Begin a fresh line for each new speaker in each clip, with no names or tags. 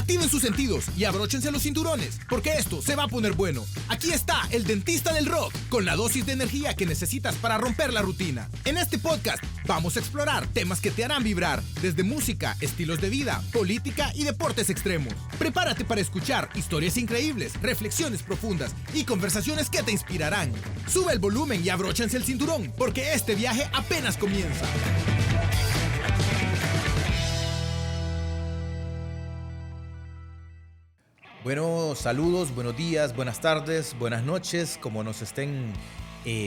Activen sus sentidos y abróchense los cinturones, porque esto se va a poner bueno. Aquí está el Dentista del Rock, con la dosis de energía que necesitas para romper la rutina. En este podcast vamos a explorar temas que te harán vibrar, desde música, estilos de vida, política y deportes extremos. Prepárate para escuchar historias increíbles, reflexiones profundas y conversaciones que te inspirarán. Sube el volumen y abróchense el cinturón, porque este viaje apenas comienza.
Bueno, saludos, buenos días, buenas tardes, buenas noches, como nos estén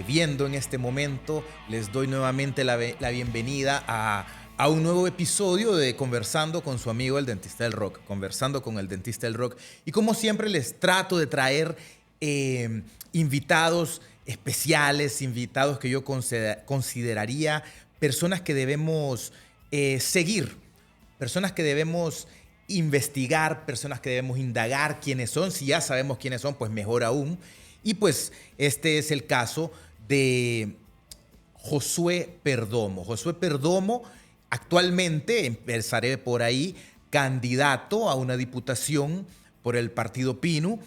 viendo en este momento. Les doy nuevamente la bienvenida a un nuevo episodio de Conversando con su amigo el Dentista del Rock, Conversando con el Dentista del Rock. Y como siempre les trato de traer invitados especiales, invitados que yo consideraría personas que debemos seguir, personas que debemos investigar, personas que debemos indagar quiénes son. Si ya sabemos quiénes son, pues mejor aún. Y pues este es el caso de Josué Perdomo. Josué Perdomo, actualmente, empezaré por ahí, candidato a una diputación por el Partido Pinu,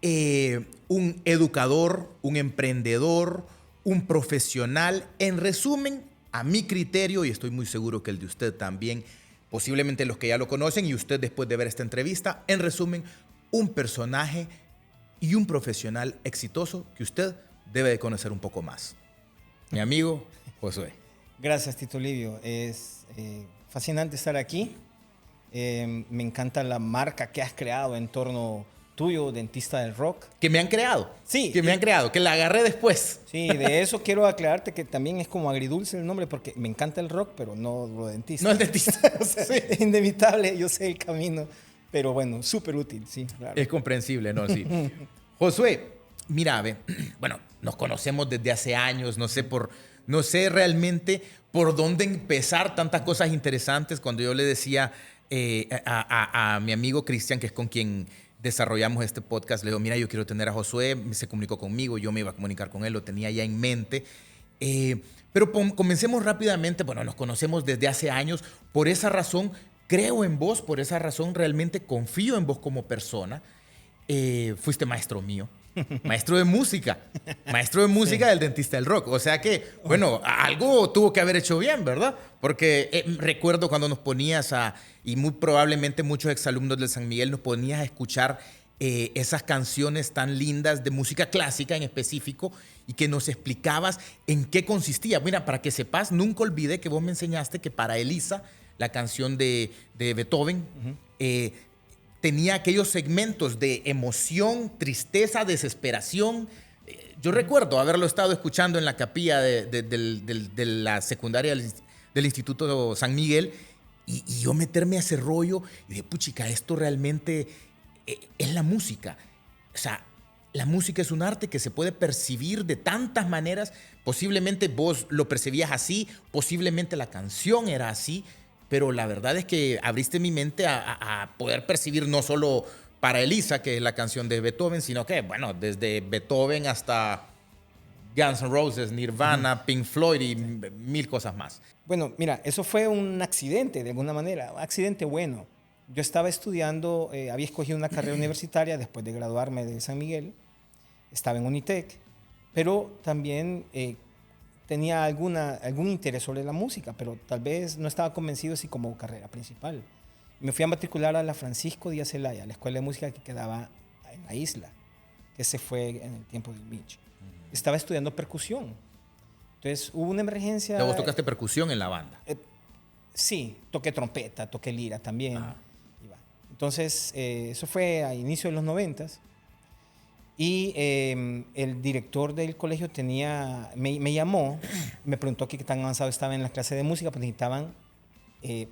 un educador, un emprendedor, un profesional. En resumen, a mi criterio, y estoy muy seguro que el de usted también, posiblemente los que ya lo conocen y usted después de ver esta entrevista, en resumen, un personaje y un profesional exitoso que usted debe de conocer un poco más. Mi amigo Josué.
Gracias, Tito Livio. Es fascinante estar aquí. Me encanta la marca que has creado en torno tuyo, Dentista del Rock.
Que me han creado.
Sí.
Que me han creado, que la agarré después.
Sí, de eso quiero aclararte que también es como agridulce el nombre, porque me encanta el rock, pero no lo dentista.
No el dentista.
O sea,
Sí.
es inevitable, yo sé el camino, pero bueno, súper útil, sí, claro.
Es comprensible, ¿no? Sí. Josué, mira, bueno, nos conocemos desde hace años, no sé realmente por dónde empezar, tantas cosas interesantes. Cuando yo le decía a mi amigo Cristian, que es con quien desarrollamos este podcast, le digo, mira, yo quiero tener a Josué, se comunicó conmigo, yo me iba a comunicar con él, lo tenía ya en mente. Pero comencemos rápidamente. Bueno, nos conocemos desde hace años, por esa razón creo en vos, por esa razón realmente confío en vos como persona. Fuiste maestro mío, maestro de música sí, del Dentista del Rock. O sea que, bueno, algo tuvo que haber hecho bien, ¿verdad? Porque recuerdo cuando nos ponías y muy probablemente muchos exalumnos del San Miguel nos ponías a escuchar esas canciones tan lindas de música clásica en específico y que nos explicabas en qué consistía. Mira, para que sepas, nunca olvidé que vos me enseñaste que para Elisa, la canción de Beethoven, tenía aquellos segmentos de emoción, tristeza, desesperación. Yo recuerdo haberlo estado escuchando en la capilla de la secundaria del Instituto San Miguel y yo meterme a ese rollo y de puchica, esto realmente es la música. O sea, la música es un arte que se puede percibir de tantas maneras. Posiblemente vos lo percibías así, posiblemente la canción era así, pero la verdad es que abriste mi mente a poder percibir no solo para Elisa, que es la canción de Beethoven, sino que, bueno, desde Beethoven hasta Guns N' Roses, Nirvana, Pink Floyd y mil cosas más.
Bueno, mira, eso fue un accidente, de alguna manera, un accidente bueno. Yo estaba estudiando, había escogido una carrera universitaria después de graduarme de San Miguel, estaba en Unitec, pero también tenía algún interés sobre la música, pero tal vez no estaba convencido si como carrera principal. Me fui a matricular a la Francisco Díaz Zelaya, la escuela de música que quedaba en la isla, que se fue en el tiempo del Mitch. Estaba estudiando percusión. Entonces hubo una emergencia.
¿Vos tocaste percusión en la banda?
Sí, toqué trompeta, toqué lira también. Entonces, eso fue a inicios de los 90s. Y el director del colegio me llamó, me preguntó qué tan avanzado estaba en la clase de música, pues necesitaban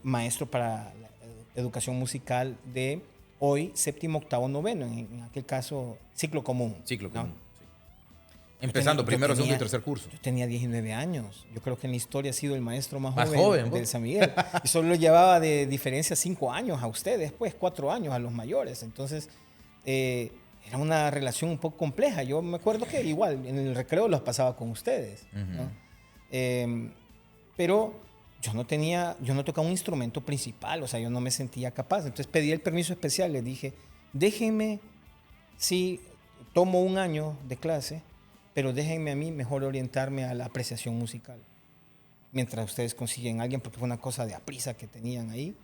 maestro para la educación musical de hoy, séptimo, octavo, noveno, en aquel caso, ciclo común.
Ciclo común,
¿no?
sí. Empezando primero, segundo y tercer curso.
Yo tenía 19 años. Yo creo que en la historia ha sido el maestro más
joven
joven
del
del San Miguel. Y solo llevaba de diferencia 5 años a ustedes, pues 4 años a los mayores. Entonces, era una relación un poco compleja. Yo me acuerdo que igual en el recreo los pasaba con ustedes, ¿no? Pero yo no tocaba un instrumento principal, o sea, yo no me sentía capaz. Entonces pedí el permiso especial, les dije, déjenme, sí, tomo un año de clase, pero déjenme a mí mejor orientarme a la apreciación musical, mientras ustedes consiguen a alguien, porque fue una cosa de aprisa que tenían ahí.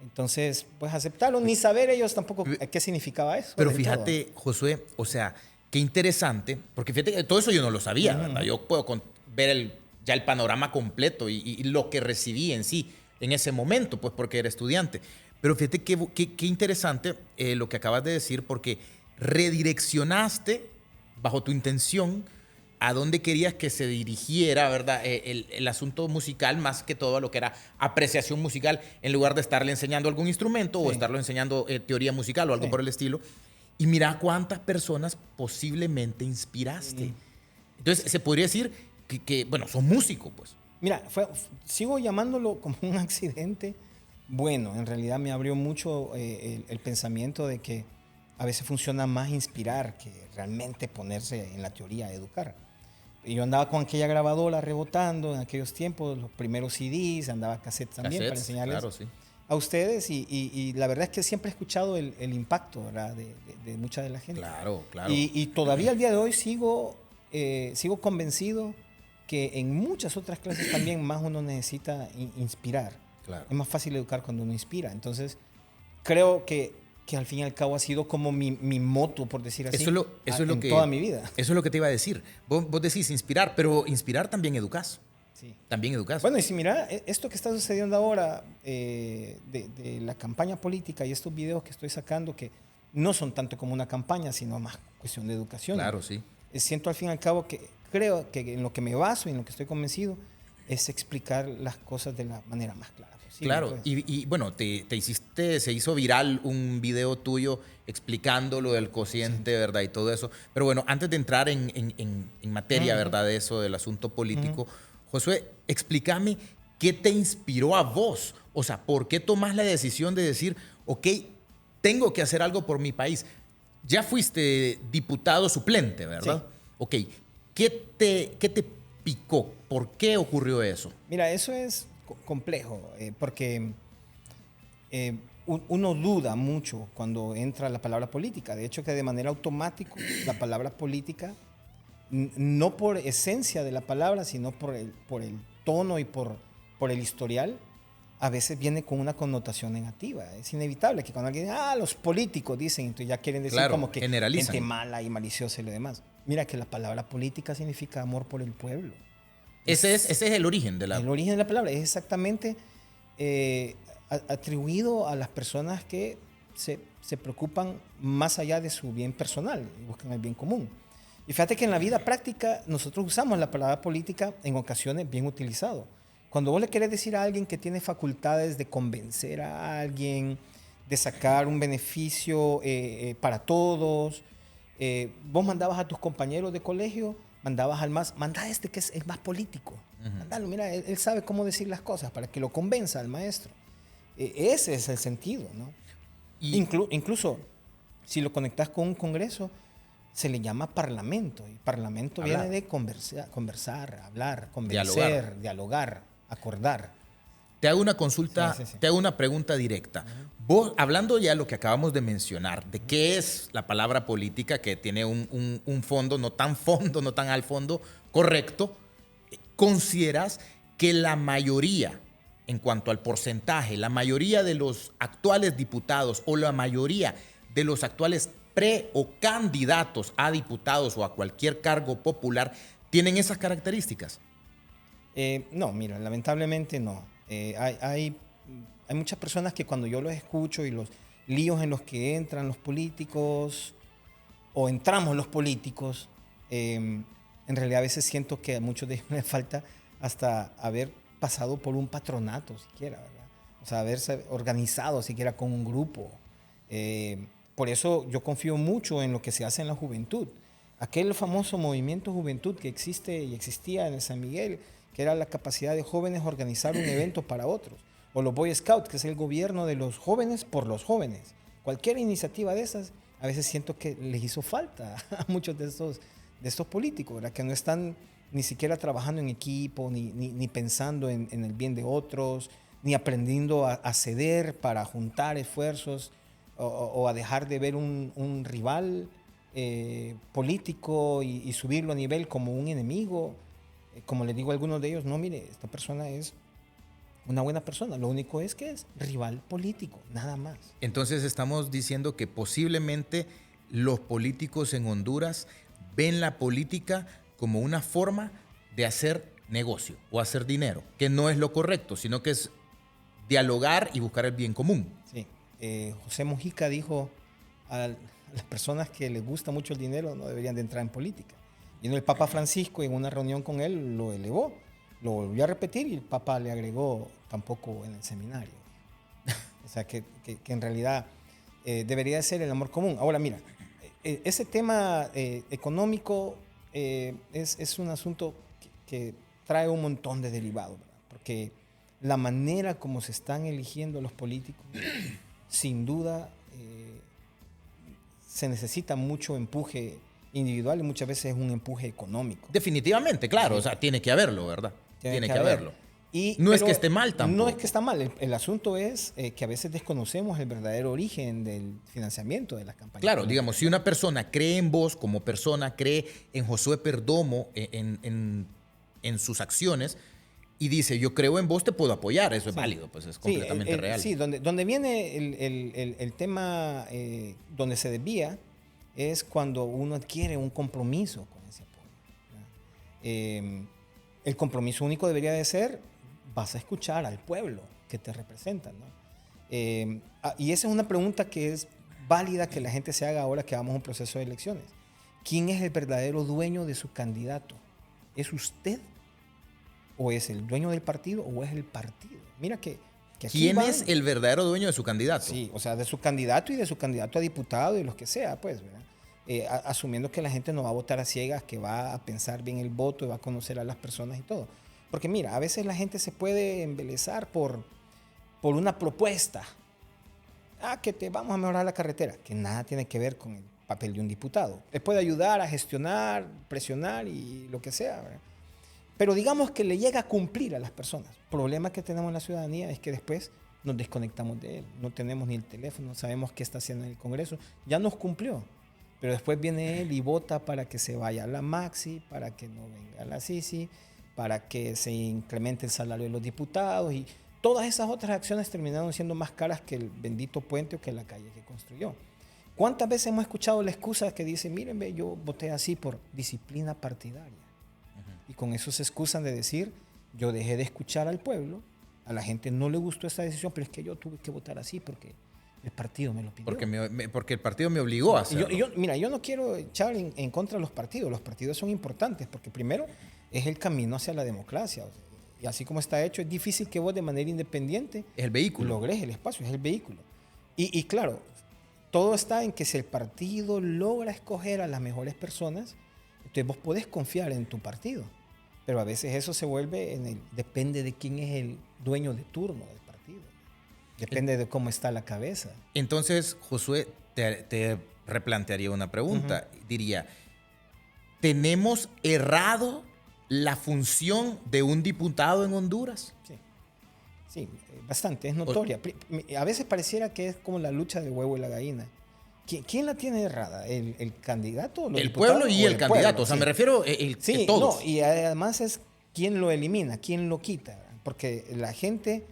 Entonces, pues aceptaron, ni saber ellos tampoco qué significaba eso.
Pero fíjate, Josué, o sea, qué interesante, porque fíjate que todo eso yo no lo sabía, ¿verdad? Yo puedo ver ya el panorama completo y lo que recibí en sí en ese momento, pues porque era estudiante. Pero fíjate qué interesante lo que acabas de decir, porque redireccionaste bajo tu intención a dónde querías que se dirigiera, ¿verdad? El asunto musical, más que todo a lo que era apreciación musical, en lugar de estarle enseñando algún instrumento o estarlo enseñando teoría musical o algo por el estilo. Y mira cuántas personas posiblemente inspiraste.
Sí.
Entonces, se podría decir que bueno, son músicos, pues.
Mira, sigo llamándolo como un accidente. Bueno, en realidad me abrió mucho el pensamiento de que a veces funciona más inspirar que realmente ponerse en la teoría a educar. Y yo andaba con aquella grabadora rebotando en aquellos tiempos, los primeros CDs, andaba cassettes también para enseñarles
claro, sí.
a ustedes. Y la verdad es que siempre he escuchado el impacto, ¿verdad? de mucha de la gente.
Claro.
Y todavía al día de hoy sigo convencido que en muchas otras clases también más uno necesita inspirar.
Claro.
Es más fácil educar cuando uno inspira. Entonces, creo que al fin y al cabo ha sido como mi moto, por decir así, toda mi vida.
Eso es lo que te iba a decir. Vos decís inspirar, pero inspirar también educás.
Sí.
También educás.
Bueno, y si mira, esto que está sucediendo ahora de la campaña política y estos videos que estoy sacando, que no son tanto como una campaña, sino más cuestión de educación.
Claro, sí.
Siento al fin y al cabo que creo que en lo que me baso y en lo que estoy convencido es explicar las cosas de la manera más clara posible.
Claro,
pues.
y bueno, se hizo viral un video tuyo explicando lo del cociente, sí, ¿verdad? Y todo eso. Pero bueno, antes de entrar en materia, ¿verdad? De eso, del asunto político, Josué, explícame qué te inspiró a vos. O sea, ¿por qué tomás la decisión de decir, ok, tengo que hacer algo por mi país? Ya fuiste diputado suplente, ¿verdad? Sí. Ok, ¿qué te picó? ¿Por qué ocurrió eso?
Mira, eso es complejo, porque uno duda mucho cuando entra la palabra política. De hecho, que de manera automática la palabra política, no por esencia de la palabra, sino por el tono y por el historial, a veces viene con una connotación negativa. Es inevitable que cuando alguien dice, los políticos dicen, entonces ya quieren decir, claro, como que gente mala y maliciosa y lo demás. Mira que la palabra política significa amor por el pueblo.
Ese es el origen de la...
El origen de la palabra es exactamente atribuido a las personas que se preocupan más allá de su bien personal y buscan el bien común. Y fíjate que en la vida práctica nosotros usamos la palabra política en ocasiones bien utilizado. Cuando vos le querés decir a alguien que tiene facultades de convencer a alguien, de sacar un beneficio para todos, vos mandabas a tus compañeros de colegio, mandabas al más, manda a este que es más político. Mandalo, mira, él sabe cómo decir las cosas para que lo convenza al maestro. Ese es el sentido, ¿no? Incluso si lo conectas con un congreso, se le llama parlamento. Y parlamento viene de conversar, hablar, convencer, dialogar, acordar.
Te hago una consulta, sí. Te hago una pregunta directa. Vos, hablando ya de lo que acabamos de mencionar, de qué es la palabra política, que tiene un fondo, no tan al fondo, correcto, ¿consideras que la mayoría, en cuanto al porcentaje, la mayoría de los actuales diputados o la mayoría de los actuales o candidatos a diputados o a cualquier cargo popular tienen esas características?
No, mira, lamentablemente no. Hay muchas personas que cuando yo los escucho y los líos en los que entran los políticos o entramos los políticos, en realidad a veces siento que a muchos de ellos les falta hasta haber pasado por un patronato siquiera, ¿verdad? O sea, haberse organizado siquiera con un grupo. Por eso yo confío mucho en lo que se hace en la juventud. Aquel famoso movimiento juventud que existe y existía en el San Miguel, que era la capacidad de jóvenes organizar un evento para otros. O los Boy Scouts, que es el gobierno de los jóvenes por los jóvenes. Cualquier iniciativa de esas, a veces siento que les hizo falta a muchos de estos políticos, ¿verdad? Que no están ni siquiera trabajando en equipo, ni pensando en el bien de otros, ni aprendiendo a ceder para juntar esfuerzos o a dejar de ver un rival político y subirlo a nivel como un enemigo. Como les digo a algunos de ellos, no, mire, esta persona es una buena persona, lo único es que es rival político, nada más.
Entonces estamos diciendo que posiblemente los políticos en Honduras ven la política como una forma de hacer negocio o hacer dinero, que no es lo correcto, sino que es dialogar y buscar el bien común.
Sí. José Mujica dijo a las personas que les gusta mucho el dinero no deberían de entrar en política. Y el Papa Francisco en una reunión con él lo elevó, lo volvió a repetir y el Papa le agregó tampoco en el seminario. O sea que en realidad debería de ser el amor común. Ahora mira, ese tema económico es un asunto que trae un montón de derivados, ¿verdad? Porque la manera como se están eligiendo los políticos, sin duda, se necesita mucho empuje individual y muchas veces es un empuje económico.
Definitivamente, claro, o sea, tiene que haberlo, ¿verdad? Tiene que haberlo. No es que esté mal tampoco.
No es que está mal, el asunto es que a veces desconocemos el verdadero origen del financiamiento de las campañas.
Claro, digamos, si una persona cree en vos como persona, cree en Josué Perdomo, en sus acciones, y dice, yo creo en vos, te puedo apoyar, eso es válido, pues es completamente real.
Sí, donde viene el tema, donde se desvía, es cuando uno adquiere un compromiso con ese pueblo. El compromiso único debería de ser, vas a escuchar al pueblo que te representa, ¿no? Y esa es una pregunta que es válida que la gente se haga ahora que vamos a un proceso de elecciones. ¿Quién es el verdadero dueño de su candidato? ¿Es usted? ¿O es el dueño del partido o es el partido? Mira que
¿quién es el verdadero dueño de su candidato?
Sí, o sea, de su candidato y de su candidato a diputado y los que sea, pues, ¿verdad? Asumiendo que la gente no va a votar a ciegas, que va a pensar bien el voto y va a conocer a las personas y todo. Porque mira, a veces la gente se puede embelezar por una propuesta. Que te vamos a mejorar la carretera, que nada tiene que ver con el papel de un diputado. Les puede ayudar a gestionar, presionar y lo que sea, ¿verdad? Pero digamos que le llega a cumplir a las personas. El problema que tenemos en la ciudadanía es que después nos desconectamos de él. No tenemos ni el teléfono, sabemos qué está haciendo en el Congreso. Ya nos cumplió. Pero después viene él y vota para que se vaya a la Maxi, para que no venga a la Sisi, para que se incremente el salario de los diputados. Y todas esas otras acciones terminaron siendo más caras que el bendito puente o que la calle que construyó. ¿Cuántas veces hemos escuchado la excusa que dice, miren, yo voté así por disciplina partidaria? Y con eso se excusan de decir, yo dejé de escuchar al pueblo, a la gente no le gustó esa decisión, pero es que yo tuve que votar así porque el partido me lo pidió.
Porque el partido me obligó a hacerlo.
Mira, yo no quiero echar en contra de los partidos. Los partidos son importantes porque primero es el camino hacia la democracia. Y así como está hecho, es difícil que vos de manera independiente
es el vehículo.
Logres el espacio, es el vehículo. Y claro, todo está en que si el partido logra escoger a las mejores personas, entonces vos podés confiar en tu partido. Pero a veces eso se vuelve depende de quién es el dueño de turno del partido. Depende de cómo está la cabeza.
Entonces, Josué, te replantearía una pregunta. Diría, ¿tenemos errado la función de un diputado en Honduras?
Sí, bastante, es notoria. A veces pareciera que es como la lucha del huevo y la gallina. ¿Quién la tiene errada? ¿El candidato?
El pueblo y el candidato. O sea, me refiero a todos.
No, y además es quién lo elimina, quién lo quita. Porque la gente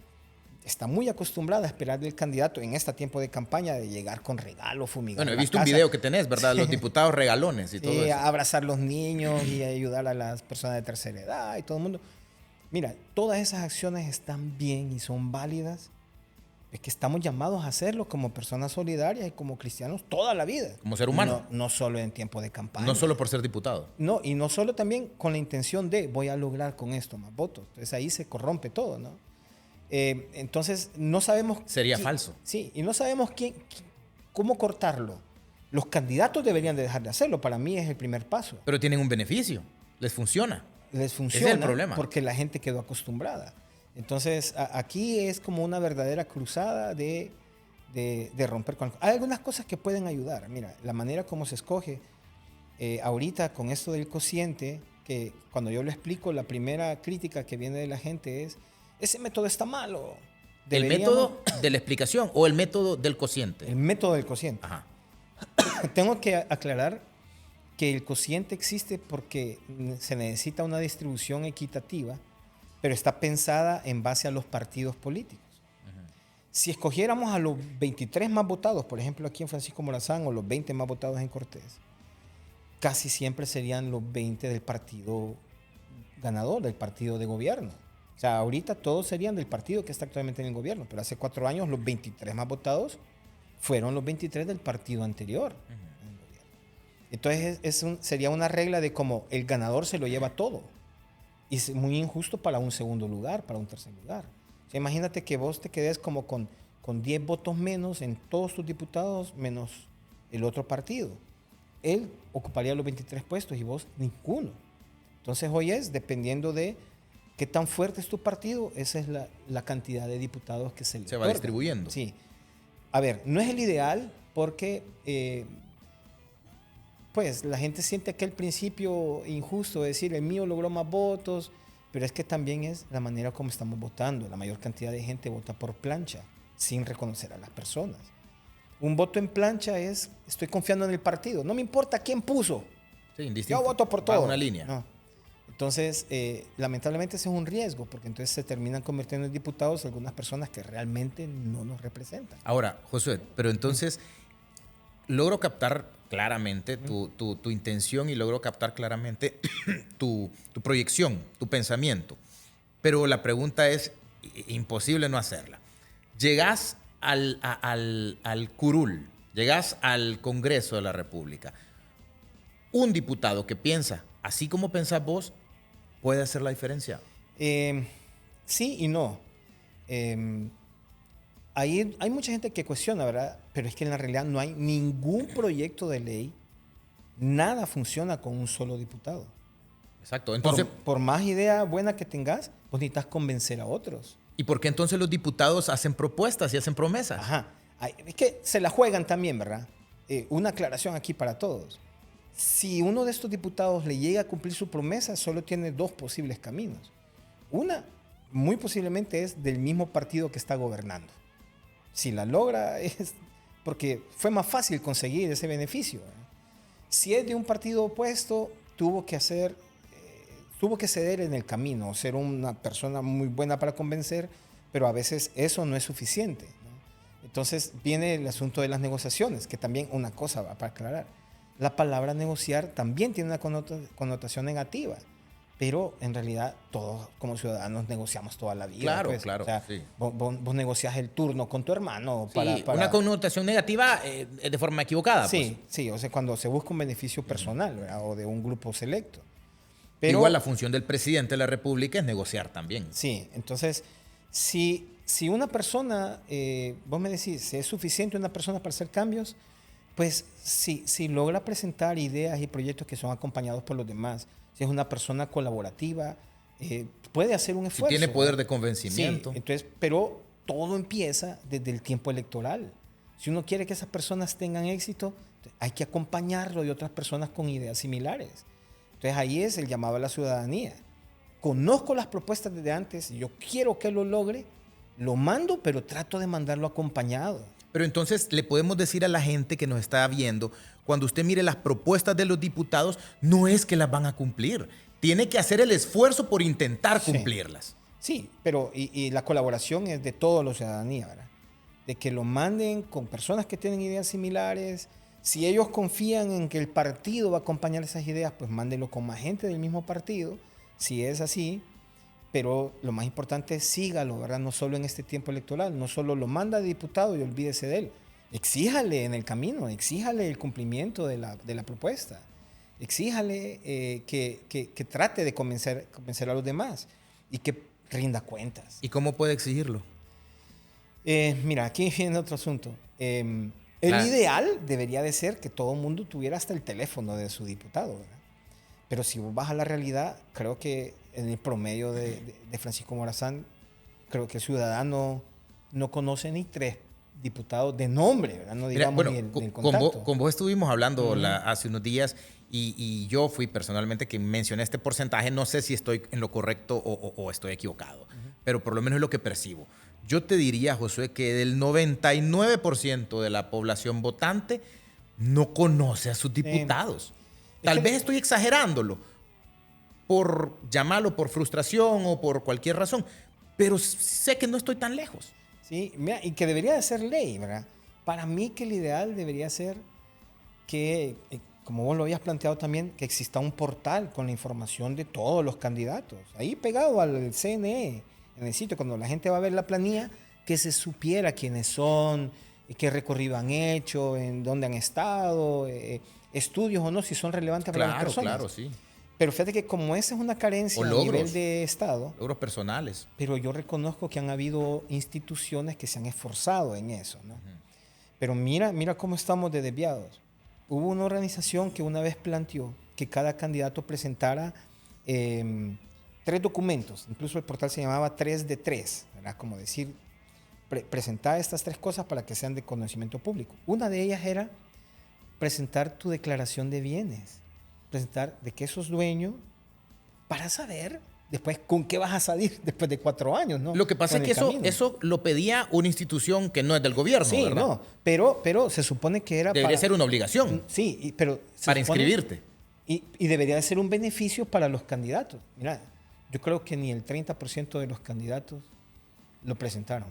está muy acostumbrada a esperar del candidato en este tiempo de campaña de llegar con regalo, fumigar.
Bueno, he visto un video que tenés, ¿verdad? Los diputados regalones y todo eso.
Abrazar a los niños y ayudar a las personas de tercera edad y todo el mundo. Mira, todas esas acciones están bien y son válidas. Es que estamos llamados a hacerlo como personas solidarias y como cristianos toda la vida.
Como ser humano.
No solo en tiempo de campaña.
No solo por ser diputado.
No, y no solo también con la intención de voy a lograr con esto más votos. Entonces ahí se corrompe todo, ¿no? Entonces no sabemos...
Sería falso.
Sí, y no sabemos cómo cortarlo. Los candidatos deberían de dejar de hacerlo. Para mí es el primer paso.
Pero tienen un beneficio. Les funciona.
Les funciona.
Ese es el problema.
Porque la gente quedó acostumbrada. Entonces, aquí es como una verdadera cruzada de romper con... Hay algunas cosas que pueden ayudar. Mira, la manera como se escoge ahorita con esto del cociente, que cuando yo lo explico, la primera crítica que viene de la gente es, ese método está malo.
¿El método de la explicación o el método del cociente?
El método del cociente.
Ajá.
Tengo que aclarar que el cociente existe porque se necesita una distribución equitativa, pero está pensada en base a los partidos políticos. Si escogiéramos a los 23 más votados, por ejemplo aquí en Francisco Morazán, o los 20 más votados en Cortés, casi siempre serían los 20 del partido ganador, del partido de gobierno. O sea, ahorita todos serían del partido que está actualmente en el gobierno, pero hace 4 años los 23 más votados fueron los 23 del partido anterior. Entonces sería una regla de como el ganador se lo lleva todo. Y es muy injusto para un segundo lugar, para un tercer lugar. O sea, imagínate que vos te quedes como con 10 votos menos en todos tus diputados, menos el otro partido. Él ocuparía los 23 puestos y vos ninguno. Entonces hoy dependiendo de qué tan fuerte es tu partido, esa es la cantidad de diputados que se le
va distribuyendo.
Sí. A ver, no es el ideal porque pues la gente siente aquel principio injusto de decir el mío logró más votos, pero es que también es la manera como estamos votando. La mayor cantidad de gente vota por plancha, sin reconocer a las personas. Un voto en plancha es, estoy confiando en el partido, no me importa quién puso.
Sí, indistinto.
Yo voto por todo.
Va una línea.
No. Entonces, lamentablemente ese es un riesgo, porque entonces se terminan convirtiendo en diputados algunas personas que realmente no nos representan.
Ahora, Josué, pero entonces logro captar claramente tu intención y logro captar claramente tu proyección, tu pensamiento. Pero la pregunta es imposible no hacerla. Llegás al curul, llegás al Congreso de la República. Un diputado que piensa así como pensás vos puede hacer la diferencia.
Sí y no. Hay mucha gente que cuestiona, ¿verdad? Pero es que en la realidad no hay ningún proyecto de ley, nada funciona con un solo diputado.
Exacto. Entonces,
por más idea buena que tengas, pues necesitas convencer a otros.
¿Y por qué entonces los diputados hacen propuestas y hacen promesas?
Ajá. Es que se la juegan también, ¿verdad? Una aclaración aquí para todos. Si uno de estos diputados le llega a cumplir su promesa, solo tiene 2 posibles caminos. Una, muy posiblemente, es del mismo partido que está gobernando. Si la logra, es porque fue más fácil conseguir ese beneficio, ¿verdad? Si es de un partido opuesto, tuvo que ceder en el camino, ser una persona muy buena para convencer, pero a veces eso no es suficiente, ¿no? Entonces viene el asunto de las negociaciones, que también una cosa va para aclarar. La palabra negociar también tiene una connotación negativa, pero en realidad todos como ciudadanos negociamos toda la vida.
Claro,
pues.
claro.
O sea,
sí.
vos negociás el turno con tu hermano.
Sí, una connotación negativa de forma equivocada.
Sí,
pues.
sí, o sea, cuando se busca un beneficio personal, ¿verdad? O de un grupo selecto. Pero,
igual la función del presidente de la República es negociar también.
Sí, entonces, si una persona, vos me decís, si es suficiente una persona para hacer cambios, pues si logra presentar ideas y proyectos que son acompañados por los demás, si es una persona colaborativa, puede hacer un esfuerzo.
Si tiene poder de convencimiento.
Sí, entonces, pero todo empieza desde el tiempo electoral. Si uno quiere que esas personas tengan éxito, hay que acompañarlo de otras personas con ideas similares. Entonces ahí es el llamado a la ciudadanía. Conozco las propuestas desde antes, yo quiero que lo logre, lo mando, pero trato de mandarlo acompañado.
Pero entonces le podemos decir a la gente que nos está viendo, cuando usted mire las propuestas de los diputados, no es que las van a cumplir. Tiene que hacer el esfuerzo por intentar cumplirlas.
Sí, pero y la colaboración es de toda la ciudadanía, ¿verdad? De que lo manden con personas que tienen ideas similares. Si ellos confían en que el partido va a acompañar esas ideas, pues mándenlo con más gente del mismo partido, si es así. Pero lo más importante es sígalo, ¿verdad? No solo en este tiempo electoral, no solo lo manda de diputado y olvídese de él. Exíjale en el camino, exíjale el cumplimiento de la propuesta. Exíjale que trate de convencer a los demás y que rinda cuentas.
¿Y cómo puede exigirlo?
Mira, aquí viene otro asunto. El ideal debería de ser que todo el mundo tuviera hasta el teléfono de su diputado, ¿verdad? Pero si vos vas a la realidad, creo que en el promedio de Francisco Morazán, creo que el ciudadano no conoce ni 3 diputados de nombre, ¿verdad? No digamos. Mira, bueno,
ni el contacto. Con vos estuvimos hablando hace unos días y yo fui personalmente quien mencioné este porcentaje. No sé si estoy en lo correcto o estoy equivocado, pero por lo menos es lo que percibo. Yo te diría, Josué, que del 99% de la población votante no conoce a sus diputados. Tal vez estoy exagerándolo, por llamarlo por frustración o por cualquier razón, pero sé que no estoy tan lejos.
Sí, mira, y que debería de ser ley, ¿verdad? Para mí que el ideal debería ser que, como vos lo habías planteado también, que exista un portal con la información de todos los candidatos, ahí pegado al CNE, en el sitio, cuando la gente va a ver la planilla, que se supiera quiénes son, qué recorrido han hecho, en dónde han estado, estudios o no, si son relevantes para las personas.
Claro, sí.
Pero fíjate que como esa es una carencia a nivel de Estado,
logros personales.
pero yo reconozco que han habido instituciones que se han esforzado en eso, ¿no? Pero mira cómo estamos de desviados. Hubo una organización que una vez planteó que cada candidato presentara 3 documentos, incluso el portal se llamaba 3 de 3, ¿verdad? Como decir, presentar estas 3 cosas para que sean de conocimiento público. Una de ellas era presentar tu declaración de bienes, presentar de qué sos dueño para saber después con qué vas a salir después de 4 años, ¿no?
Lo que pasa es que eso lo pedía una institución que no es del gobierno,
sí,
¿verdad?
No, pero se supone que era
debería ser una obligación.
Sí, pero
para inscribirte.
Y debería de ser un beneficio para los candidatos. Mira, yo creo que ni el 30% de los candidatos lo presentaron.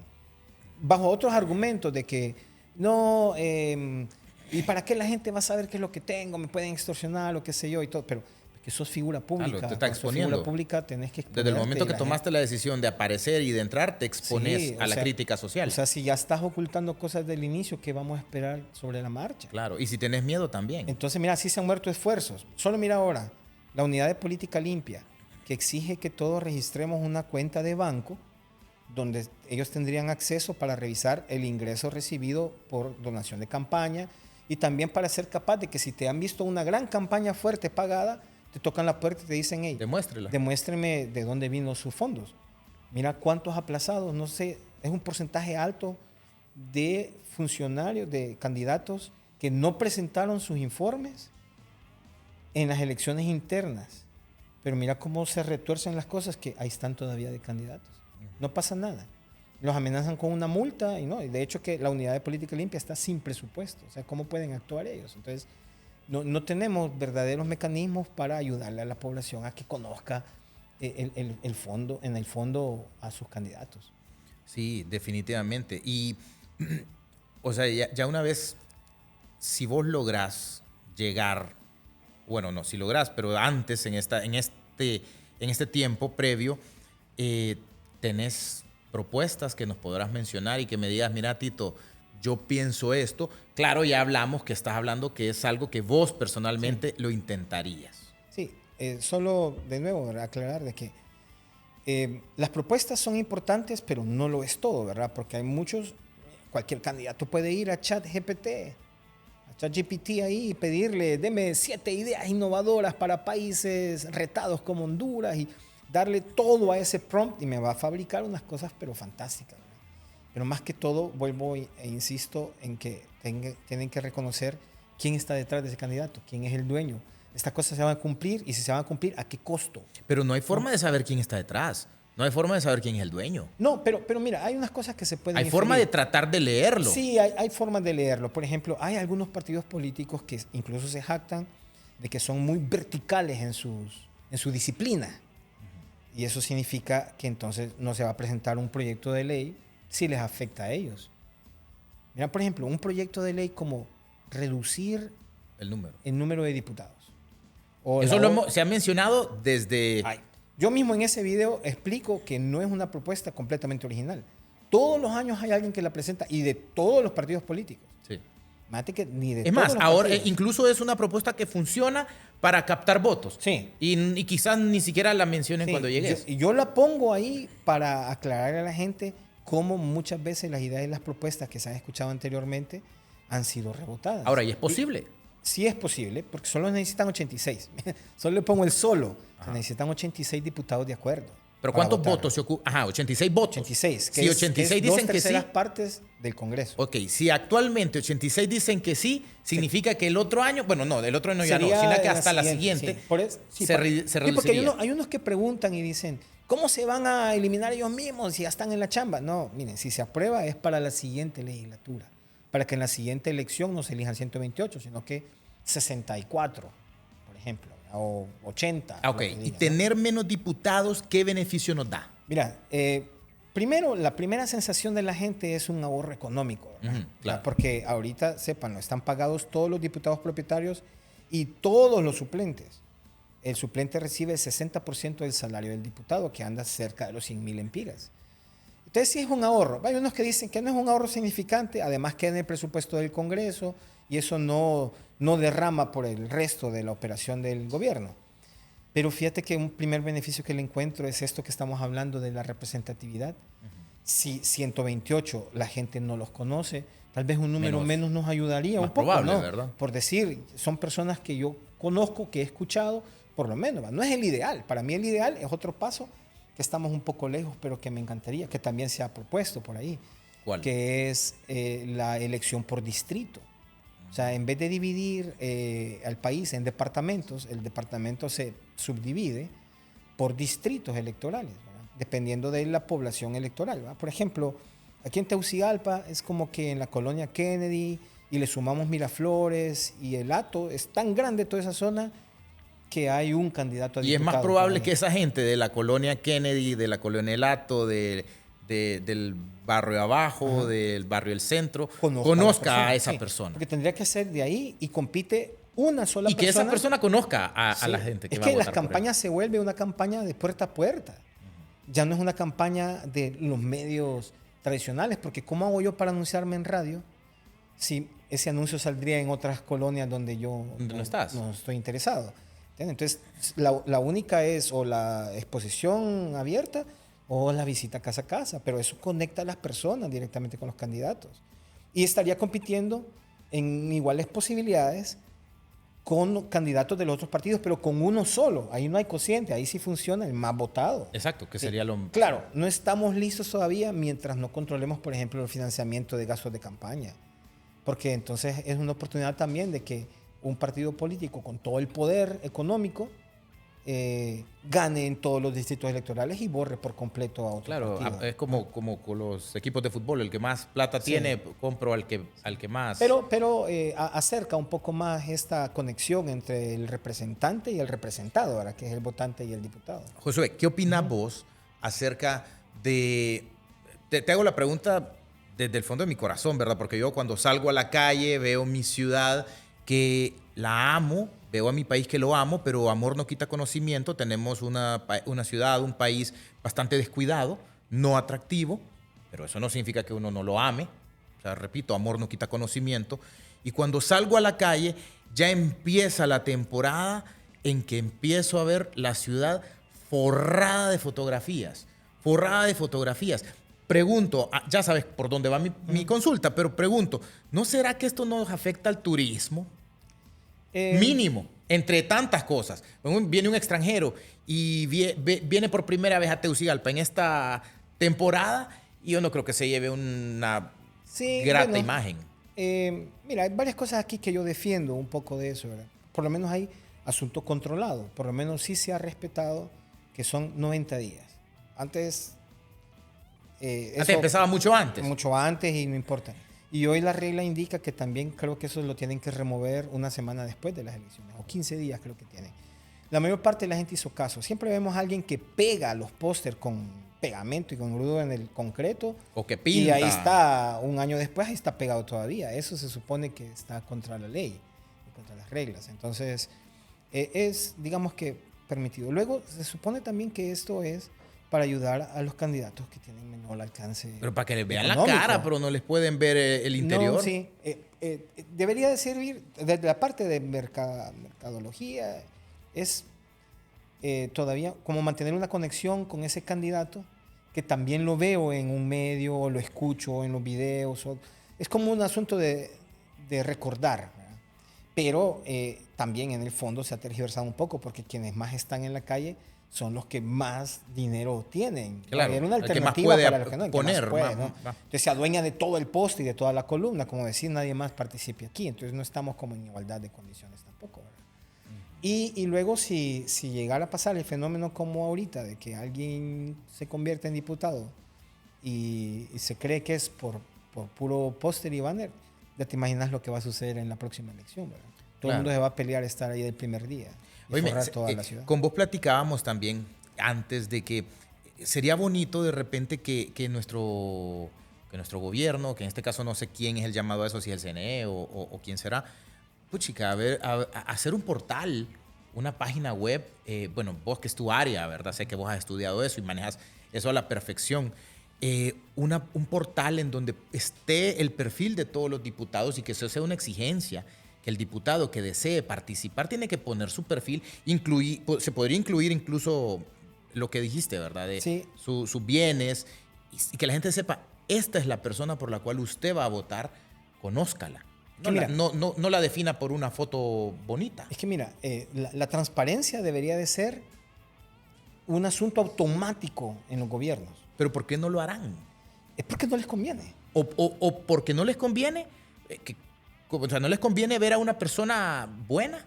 Bajo otros argumentos de que no, ¿y para qué la gente va a saber qué es lo que tengo? Me pueden extorsionar, lo que sé yo y todo, pero que sos figura pública.
Claro, te está exponiendo.
Figura pública tenés que exponerte.
Desde el momento que tomaste la decisión de aparecer y de entrar, te expones a la crítica social.
O sea, si ya estás ocultando cosas del inicio, ¿qué vamos a esperar sobre la marcha?
Claro, y si tenés miedo también.
Entonces, mira, sí se han muerto esfuerzos. Solo mira ahora, la unidad de política limpia, que exige que todos registremos una cuenta de banco donde ellos tendrían acceso para revisar el ingreso recibido por donación de campaña y también para ser capaz de que si te han visto una gran campaña fuerte pagada, te tocan la puerta y te dicen, hey, demuéstreme de dónde vino sus fondos. Mira cuántos aplazados, no sé, es un porcentaje alto de funcionarios, de candidatos que no presentaron sus informes en las elecciones internas. Pero mira cómo se retuercen las cosas, que ahí están todavía de candidatos. No pasa nada. Los amenazan con una multa y no. Y de hecho que la unidad de política limpia está sin presupuesto. O sea, ¿cómo pueden actuar ellos? Entonces, no tenemos verdaderos mecanismos para ayudarle a la población a que conozca el fondo, en el fondo, a sus candidatos.
Sí, definitivamente. Y, o sea, ya una vez, si vos lográs llegar, bueno, no, si lográs, pero antes, en este tiempo previo, tenés propuestas que nos podrás mencionar y que me digas, mira, Tito, yo pienso esto. Claro, ya hablamos que estás hablando que es algo que vos personalmente lo intentarías.
Sí, solo de nuevo, ¿verdad? Aclarar de que las propuestas son importantes, pero no lo es todo, ¿verdad? Porque hay cualquier candidato puede ir a ChatGPT ahí y pedirle, deme 7 ideas innovadoras para países retados como Honduras y darle todo a ese prompt y me va a fabricar unas cosas pero fantásticas. Pero más que todo, vuelvo e insisto en que tienen que reconocer quién está detrás de ese candidato, quién es el dueño. Estas cosas se van a cumplir y si se van a cumplir, ¿a qué costo?
Pero no hay forma de saber quién está detrás. No hay forma de saber quién es el dueño.
No, pero mira, hay unas cosas que se pueden
Hay forma de tratar de leerlo.
Sí, hay formas de leerlo. Por ejemplo, hay algunos partidos políticos que incluso se jactan de que son muy verticales en su disciplina. Y eso significa que entonces no se va a presentar un proyecto de ley si les afecta a ellos. Mira, por ejemplo, un proyecto de ley como reducir el número de diputados.
Eso se ha mencionado desde...
Yo mismo en ese video explico que no es una propuesta completamente original. Todos los años hay alguien que la presenta y de todos los partidos políticos.
Sí.
Mate que ni de
es más, ahora incluso es una propuesta que funciona para captar votos.
Sí.
Y quizás ni siquiera la mencionen cuando llegues.
Yo la pongo ahí para aclararle a la gente cómo muchas veces las ideas y las propuestas que se han escuchado anteriormente han sido rebotadas.
Ahora, ¿y es posible?
Sí es posible, porque solo necesitan 86. Solo le pongo el solo. Se necesitan 86 diputados de acuerdo.
¿Pero
para
cuántos
votar.
votos se ocupan? Ajá, 86 votos.
86.
Si 86 dicen que sí.
2/3 partes del Congreso.
Ok, si actualmente 86 dicen que sí, significa que el otro año, bueno, no, del otro año ya no,
Sería
sino que
la
hasta la siguiente
sí. Por eso,
se reduciría.
porque hay unos que preguntan y dicen, ¿cómo se van a eliminar ellos mismos si ya están en la chamba? No, miren, si se aprueba es para la siguiente legislatura, para que en la siguiente elección no se elijan 128, sino que 64, por ejemplo, o 80.
Ah, ok,
lo que diga,
y
¿no?
tener menos diputados, ¿qué beneficio nos da?
Mira, primero, la primera sensación de la gente es un ahorro económico, ¿verdad?
Ujú, claro.
Porque ahorita, sépanlo, están pagados todos los diputados propietarios y todos los suplentes. El suplente recibe el 60% del salario del diputado, que anda cerca de los 100,000 empiras. Entonces sí es un ahorro. Hay unos que dicen que no es un ahorro significante, además queda en el presupuesto del Congreso y eso no derrama por el resto de la operación del gobierno. Pero fíjate que un primer beneficio que le encuentro es esto que estamos hablando de la representatividad. Si 128 la gente no los conoce, tal vez un número menos nos ayudaría
más
un poco,
probable,
¿no?
¿verdad?
Por decir, son personas que yo conozco, que he escuchado, por lo menos. No es el ideal. Para mí el ideal es otro paso, que estamos un poco lejos, pero que me encantaría, que también se ha propuesto por ahí.
¿Cuál?
Que es la elección por distrito. O sea, en vez de dividir al país en departamentos, el departamento se subdivide por distritos electorales, ¿verdad? Dependiendo de la población electoral, ¿verdad? Por ejemplo, aquí en Tegucigalpa es como que en la colonia Kennedy y le sumamos Miraflores y el Hato, es tan grande toda esa zona que hay un candidato a
Y es
diputado.
más probable que esa gente de la colonia Kennedy, de la colonia El Hato, del barrio abajo,
Ajá.
del barrio El Centro,
Conozca
conozca a esa
sí,
persona.
Porque tendría que ser de ahí y compite una sola
Y que
persona.
esa persona conozca a
Sí.
la gente que
es
va a
que
votar
las
por él.
campañas se vuelve una campaña de puerta a puerta. Ya no es una campaña de los medios tradicionales, porque ¿cómo hago yo para anunciarme en radio si ese anuncio saldría en otras colonias donde yo
¿Dónde no estás?
no estoy interesado? ¿Entiendes? Entonces, la única es o la exposición abierta o la visita casa a casa, pero eso conecta a las personas directamente con los candidatos. Y estaría compitiendo en iguales posibilidades con candidatos de los otros partidos, pero con uno solo. Ahí no hay cociente, ahí sí funciona el más votado.
Exacto, que
Sí.
sería lo...
Claro, no estamos listos todavía mientras no controlemos, por ejemplo, el financiamiento de gastos de campaña. Porque entonces es una oportunidad también de que un partido político con todo el poder económico gane en todos los distritos electorales y borre por completo a otro
Claro,
partido.
es como con los equipos de fútbol, el que más plata
Sí.
tiene, compro al que más...
Pero acerca un poco más esta conexión entre el representante y el representado, ¿verdad? Que es el votante y el diputado.
Josué, ¿qué opinas vos acerca de... Te hago la pregunta desde el fondo de mi corazón, ¿verdad? Porque yo cuando salgo a la calle veo mi ciudad que la amo, veo a mi país que lo amo, pero amor no quita conocimiento. Tenemos una ciudad, un país bastante descuidado, no atractivo, pero eso no significa que uno no lo ame. O sea, repito, amor no quita conocimiento. Y cuando salgo a la calle, ya empieza la temporada en que empiezo a ver la ciudad forrada de fotografías. Forrada de fotografías. Pregunto, ya sabes por dónde va mi consulta, pero pregunto, ¿no será que esto nos afecta al turismo? Mínimo, entre tantas cosas. Viene un extranjero y viene por primera vez a Tegucigalpa en esta temporada y yo no creo que se lleve una grata imagen.
Mira, hay varias cosas aquí que yo defiendo un poco de eso, ¿verdad? Por lo menos hay asunto controlado, por lo menos sí se ha respetado que son 90 días. Antes eso
empezaba mucho antes.
Mucho antes y no importa. Y hoy la regla indica que también creo que eso lo tienen que remover una semana después de las elecciones, o 15 días creo que tienen. La mayor parte de la gente hizo caso. Siempre vemos a alguien que pega los pósters con pegamento y con grudo en el concreto.
O que pinta.
Y ahí está, un año después, ahí está pegado todavía. Eso se supone que está contra la ley, contra las reglas. Entonces, es, digamos que, permitido. Luego, se supone también que esto es para ayudar a los candidatos que tienen menor alcance.
Pero para que les vean
económico.
la cara, pero no les pueden ver el interior.
No, sí. Debería de servir, desde la parte de mercadología, es todavía como mantener una conexión con ese candidato, que también lo veo en un medio, o lo escucho en los videos. Es como un asunto de recordar, ¿verdad? Pero también en el fondo se ha tergiversado un poco, porque quienes más están en la calle son los que más dinero tienen.
Claro,
Era una
el que más
alternativa
puede
para los que no, el que más
poner,
puede, ¿no?
va.
Entonces se adueña de todo el poste y de toda la columna, como decir, nadie más participe aquí. Entonces no estamos como en igualdad de condiciones tampoco, ¿verdad? Y luego si llegara a pasar el fenómeno como ahorita, de que alguien se convierte en diputado y se cree que es por puro póster y banner, ya te imaginas lo que va a suceder en la próxima elección, ¿verdad? Todo el mundo se va a pelear estar ahí el primer día y
Oíme,
forrar toda la ciudad.
con vos platicábamos también antes de que sería bonito de repente que nuestro gobierno, que en este caso no sé quién es el llamado a eso, si es el CNE o quién será, puchica, a hacer un portal, una página web, bueno, vos que es tu área, ¿verdad? Sé que vos has estudiado eso y manejas eso a la perfección. Un portal en donde esté el perfil de todos los diputados y que eso sea una exigencia, que el diputado que desee participar tiene que poner su perfil, se podría incluir incluso lo que dijiste, ¿verdad? De
Sí.
sus bienes y que la gente sepa, esta es la persona por la cual usted va a votar, conózcala. No la defina por una foto bonita.
Es que mira, la transparencia debería de ser un asunto automático en los gobiernos.
Pero ¿por qué no lo harán?
Es porque no les conviene.
O porque no les conviene, o sea, no les conviene ver a una persona buena.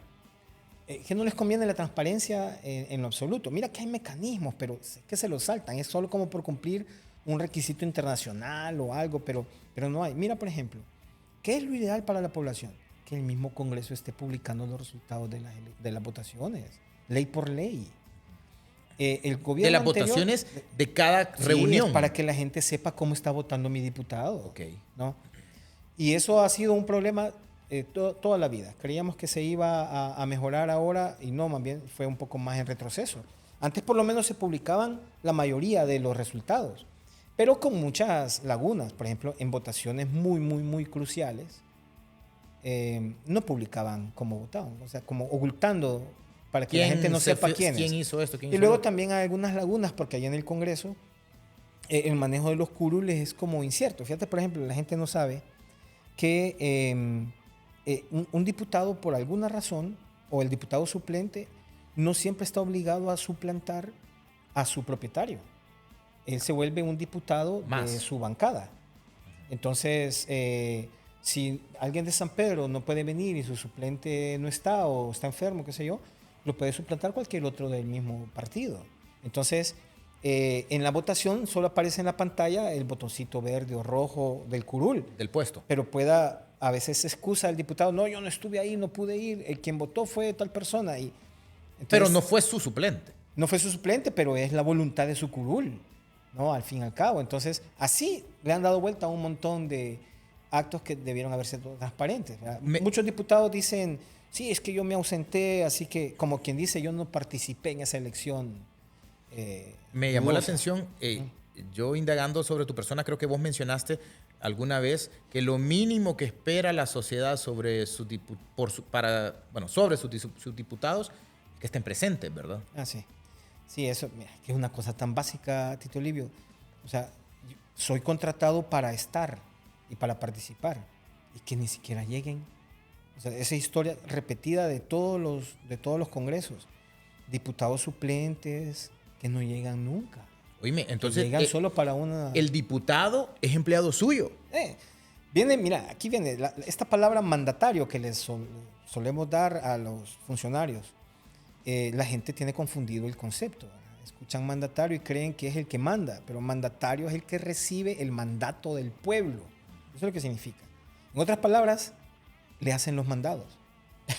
Que no les conviene la transparencia en lo absoluto. Mira que hay mecanismos, pero es que se los saltan. Es solo como por cumplir un requisito internacional o algo, pero no hay. Mira, por ejemplo, ¿qué es lo ideal para la población? Que el mismo Congreso esté publicando los resultados de las votaciones, ley por ley. El gobierno
De las
anterior,
votaciones de cada
sí,
reunión.
es para que la gente sepa cómo está votando mi diputado.
Ok.
¿No? Y eso ha sido un problema toda la vida. Creíamos que se iba a mejorar ahora y no, más bien fue un poco más en retroceso. Antes por lo menos se publicaban la mayoría de los resultados, pero con muchas lagunas. Por ejemplo, en votaciones muy, muy, muy cruciales, no publicaban cómo votaban, o sea, como ocultando para que la gente no sepa quiénes.
¿Quién hizo esto?
Y luego también hay algunas lagunas, porque allá en el Congreso el manejo de los curules es como incierto. Fíjate, por ejemplo, la gente no sabe que un diputado, por alguna razón, o el diputado suplente, no siempre está obligado a suplantar a su propietario. Él se vuelve un diputado de su bancada. Entonces, si alguien de San Pedro no puede venir y su suplente no está o está enfermo, qué sé yo, lo puede suplantar cualquier otro del mismo partido. Entonces, en la votación solo aparece en la pantalla el botoncito verde o rojo del curul.
Del puesto.
Pero a veces se excusa el diputado, no, yo no estuve ahí, no pude ir, el quien votó fue tal persona. Entonces,
pero no fue su suplente.
No fue su suplente, pero es la voluntad de su curul, ¿no? Al fin y al cabo. Entonces, así le han dado vuelta a un montón de actos que debieron haber sido transparentes. Muchos diputados dicen, sí, es que yo me ausenté, así que, como quien dice, yo no participé en esa elección.
Me llamó la atención, yo indagando sobre tu persona, creo que vos mencionaste alguna vez que lo mínimo que espera la sociedad sobre sus diputados es que estén presentes, ¿verdad?
Ah, sí. Sí, eso, mira, que es una cosa tan básica, Tito Livio. O sea, soy contratado para estar y para participar y que ni siquiera lleguen. O sea, esa historia repetida de todos los congresos. Diputados suplentes que no llegan nunca.
Oíme, entonces
llegan solo para una...
El diputado es empleado suyo.
Mira, aquí viene esta palabra mandatario que les solemos dar a los funcionarios. La gente tiene confundido el concepto, ¿verdad? Escuchan mandatario y creen que es el que manda, pero mandatario es el que recibe el mandato del pueblo. Eso es lo que significa. En otras palabras, le hacen los mandados.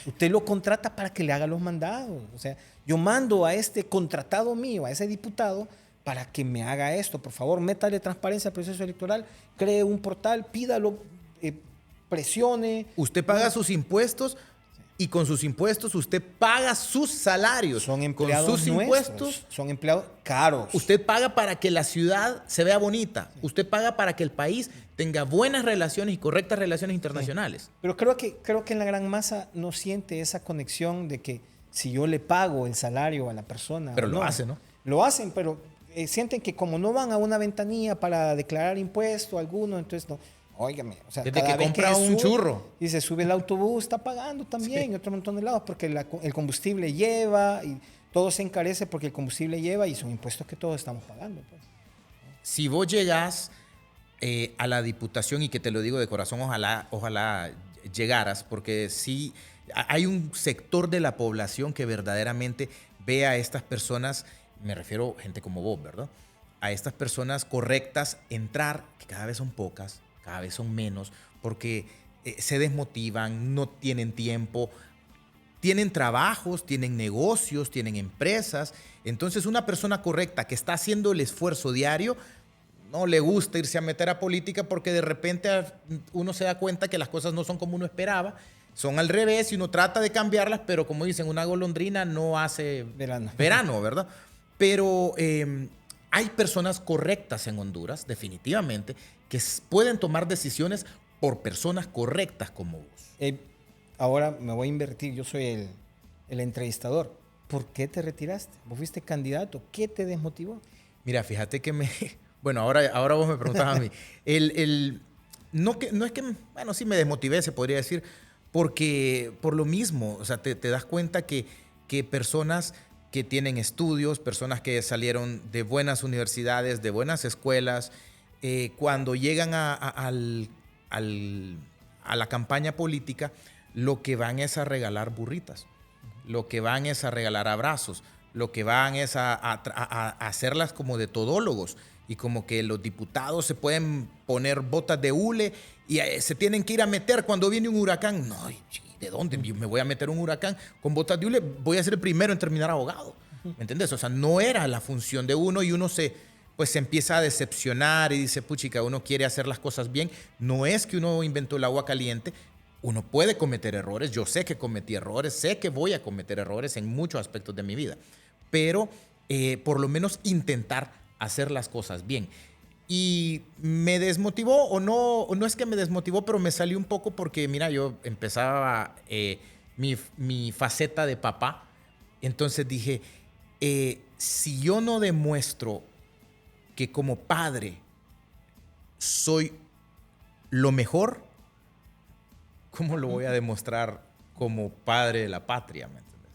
Usted lo contrata para que le haga los mandados. O sea, yo mando a este contratado mío, a ese diputado, para que me haga esto. Por favor, métale transparencia al proceso electoral, cree un portal, pídalo, presione.
Usted paga sus impuestos y con sus impuestos usted paga sus salarios.
Son empleados
con sus impuestos.
Son empleados caros.
Usted paga para que la ciudad se vea bonita. Sí. Usted paga para que el país tenga buenas relaciones y correctas relaciones internacionales.
Sí. Pero creo que en la gran masa no siente esa conexión de que si yo le pago el salario a la persona...
Pero lo hacen, ¿no?
Lo hacen, pero sienten que como no van a una ventanilla para declarar impuesto alguno, entonces no... Óigame, o sea,
desde que compra un churro
y se sube el autobús, está pagando también, sí, y otro montón de lados, porque el combustible lleva y todo se encarece porque el combustible lleva y son impuestos que todos estamos pagando. Pues.
Si vos llegás a la diputación, y que te lo digo de corazón, ojalá llegaras, porque sí hay un sector de la población que verdaderamente ve a estas personas, me refiero a gente como vos, ¿verdad? A estas personas correctas entrar, que cada vez son pocas, cada vez son menos, porque se desmotivan, no tienen tiempo, tienen trabajos, tienen negocios, tienen empresas. Entonces, una persona correcta que está haciendo el esfuerzo diario, no le gusta irse a meter a política porque de repente uno se da cuenta que las cosas no son como uno esperaba, son al revés y uno trata de cambiarlas, pero como dicen, una golondrina no hace verano, ¿verdad? Pero hay personas correctas en Honduras, definitivamente, que pueden tomar decisiones por personas correctas como vos.
Ahora me voy a invertir, yo soy el entrevistador. ¿Por qué te retiraste? Vos fuiste candidato, ¿qué te desmotivó?
Mira, fíjate que bueno, ahora vos me preguntás a mí. No es que, bueno, sí me desmotivé, se podría decir, porque por lo mismo, o sea, te das cuenta que personas que tienen estudios, personas que salieron de buenas universidades, de buenas escuelas, cuando llegan a la campaña política, lo que van es a regalar burritas, lo que van es a regalar abrazos, lo que van es a hacerlas como de todólogos, y como que los diputados se pueden poner botas de hule y se tienen que ir a meter cuando viene un huracán. No, ¿de dónde me voy a meter un huracán con botas de hule? Voy a ser el primero en terminar abogado. ¿Me entiendes? O sea, no era la función de uno, y uno se empieza a decepcionar y dice, puchica, uno quiere hacer las cosas bien. No es que uno inventó el agua caliente. Uno puede cometer errores. Yo sé que cometí errores, sé que voy a cometer errores en muchos aspectos de mi vida, pero por lo menos intentar hacer las cosas bien. Y me desmotivó, o no es que me desmotivó, pero me salió un poco porque, mira, yo empezaba mi faceta de papá. Entonces dije, si yo no demuestro que como padre soy lo mejor, ¿cómo lo voy a demostrar como padre de la patria? ¿Me entiendes?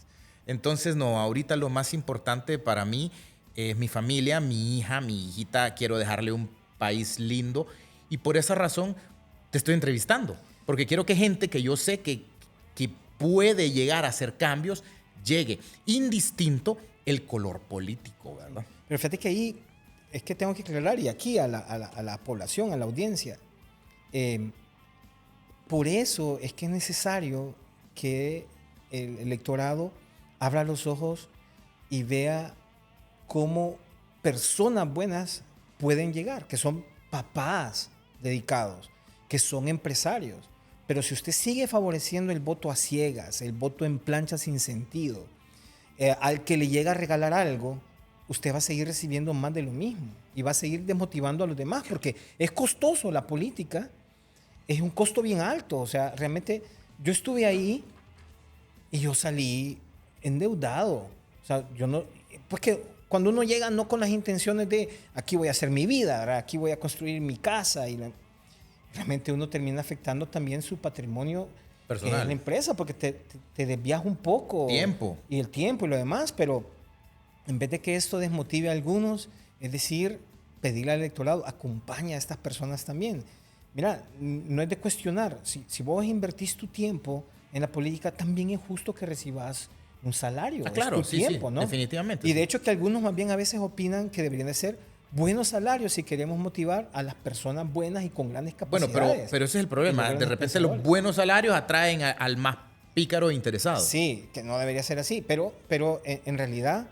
Entonces, no, ahorita lo más importante para mí es mi familia, mi hija, mi hijita. Quiero dejarle un país lindo, y por esa razón te estoy entrevistando, porque quiero que gente que yo sé que puede llegar a hacer cambios, llegue, indistinto el color político, ¿verdad?
Pero fíjate que ahí es que tengo que aclarar, y aquí a la población, a la audiencia, por eso es que es necesario que el electorado abra los ojos y vea cómo personas buenas pueden llegar, que son papás dedicados, que son empresarios. Pero si usted sigue favoreciendo el voto a ciegas, el voto en plancha sin sentido, al que le llega a regalar algo, usted va a seguir recibiendo más de lo mismo y va a seguir desmotivando a los demás, porque es costoso la política, es un costo bien alto. O sea, realmente yo estuve ahí y yo salí endeudado. O sea, yo no, pues que cuando uno llega no con las intenciones de aquí voy a hacer mi vida, ¿verdad? Aquí voy a construir mi casa, realmente uno termina afectando también su patrimonio personal en la empresa, porque te desvías un poco.
Tiempo.
Y el tiempo y lo demás, pero en vez de que esto desmotive a algunos, es decir, pedirle al electorado, acompaña a estas personas también. Mira, no es de cuestionar. Si vos invertís tu tiempo en la política, también es justo que recibas un salario.
Claro,
es tu tiempo,
sí,
¿no?
Definitivamente.
Y de hecho que algunos más bien a veces opinan que deberían de ser buenos salarios si queremos motivar a las personas buenas y con grandes capacidades.
Bueno, pero ese es el problema. De repente los buenos salarios atraen al más pícaro interesado.
Sí, que no debería ser así, pero en realidad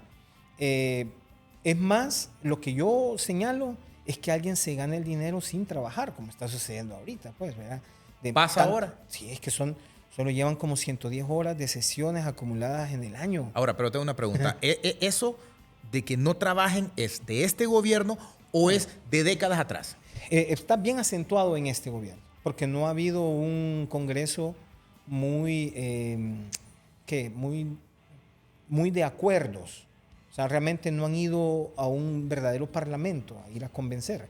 es más, lo que yo señalo es que alguien se gane el dinero sin trabajar, como está sucediendo ahorita, pues, ¿verdad?
¿Pasa ahora?
Sí, es que solo llevan como 110 horas de sesiones acumuladas en el año.
Ahora, pero tengo una pregunta. ¿Eso de que no trabajen es de este gobierno o es de décadas atrás?
Está bien acentuado en este gobierno, porque no ha habido un Congreso muy de acuerdos. O sea, realmente no han ido a un verdadero parlamento a ir a convencer.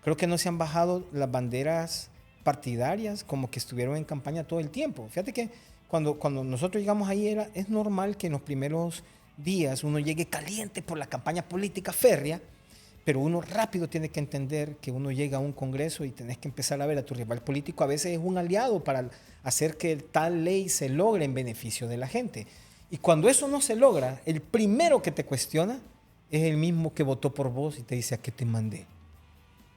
Creo que no se han bajado las banderas partidarias como que estuvieron en campaña todo el tiempo. Fíjate que cuando nosotros llegamos ahí es normal que en los primeros días uno llegue caliente por la campaña política férrea, pero uno rápido tiene que entender que uno llega a un congreso y tenés que empezar a ver a tu rival político. A veces es un aliado para hacer que tal ley se logre en beneficio de la gente. Y cuando eso no se logra, el primero que te cuestiona es el mismo que votó por vos y te dice: ¿a qué te mandé?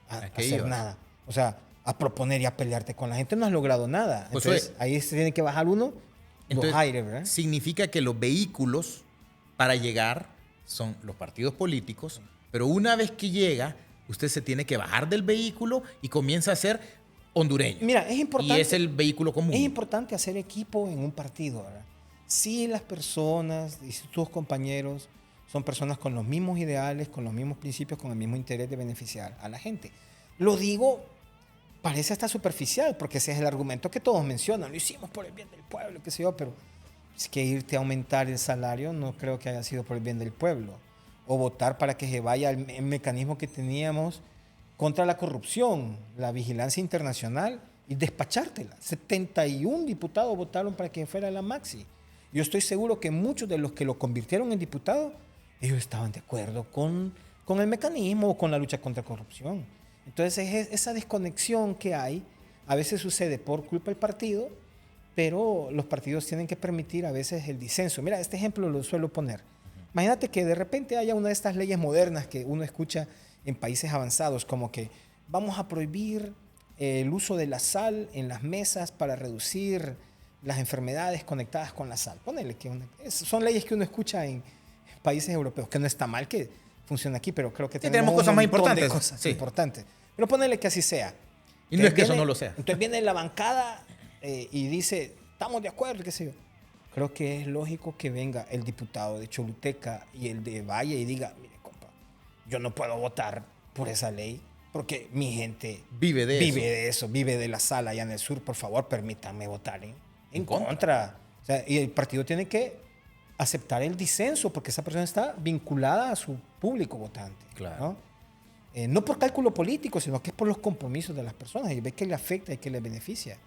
A hacer nada. O sea, a proponer y a pelearte con la gente. No has logrado nada. Entonces, ahí se tiene que bajar uno los aires, ¿verdad?
Significa que los vehículos para llegar son los partidos políticos, pero una vez que llega, usted se tiene que bajar del vehículo y comienza a ser hondureño.
Mira, es importante.
Y es el vehículo común.
Es importante hacer equipo en un partido, ¿verdad? Si las personas y si tus compañeros son personas con los mismos ideales, con los mismos principios, con el mismo interés de beneficiar a la gente. Lo digo, parece hasta superficial, porque ese es el argumento que todos mencionan. Lo hicimos por el bien del pueblo, qué sé yo, pero es que irte a aumentar el salario no creo que haya sido por el bien del pueblo. O votar para que se vaya el mecanismo que teníamos contra la corrupción, la vigilancia internacional, y despachártela. 71 diputados votaron para que fuera la Maxi. Yo estoy seguro que muchos de los que lo convirtieron en diputado, ellos estaban de acuerdo con el mecanismo o con la lucha contra la corrupción. Entonces, esa desconexión que hay, a veces sucede por culpa del partido, pero los partidos tienen que permitir a veces el disenso. Mira, este ejemplo lo suelo poner. Imagínate que de repente haya una de estas leyes modernas que uno escucha en países avanzados, como que vamos a prohibir el uso de la sal en las mesas para reducir las enfermedades conectadas con la sal. Ponele que son leyes que uno escucha en países europeos, que no está mal que funcione aquí, pero creo que
tenemos cosas más importantes.
Importantes. Pero ponele que así sea.
Y no es que eso no lo sea.
Entonces viene la bancada y dice: estamos de acuerdo, qué sé yo. Creo que es lógico que venga el diputado de Choluteca y el de Valle y diga: mire, compa, yo no puedo votar por esa ley porque mi gente vive de eso, vive de la sal allá en el sur. Por favor, permítanme votar en contra. O sea, y el partido tiene que aceptar el disenso porque esa persona está vinculada a su público votante.
Claro.
¿No? No por cálculo político, sino que es por los compromisos de las personas y ve que le afecta y que le beneficia.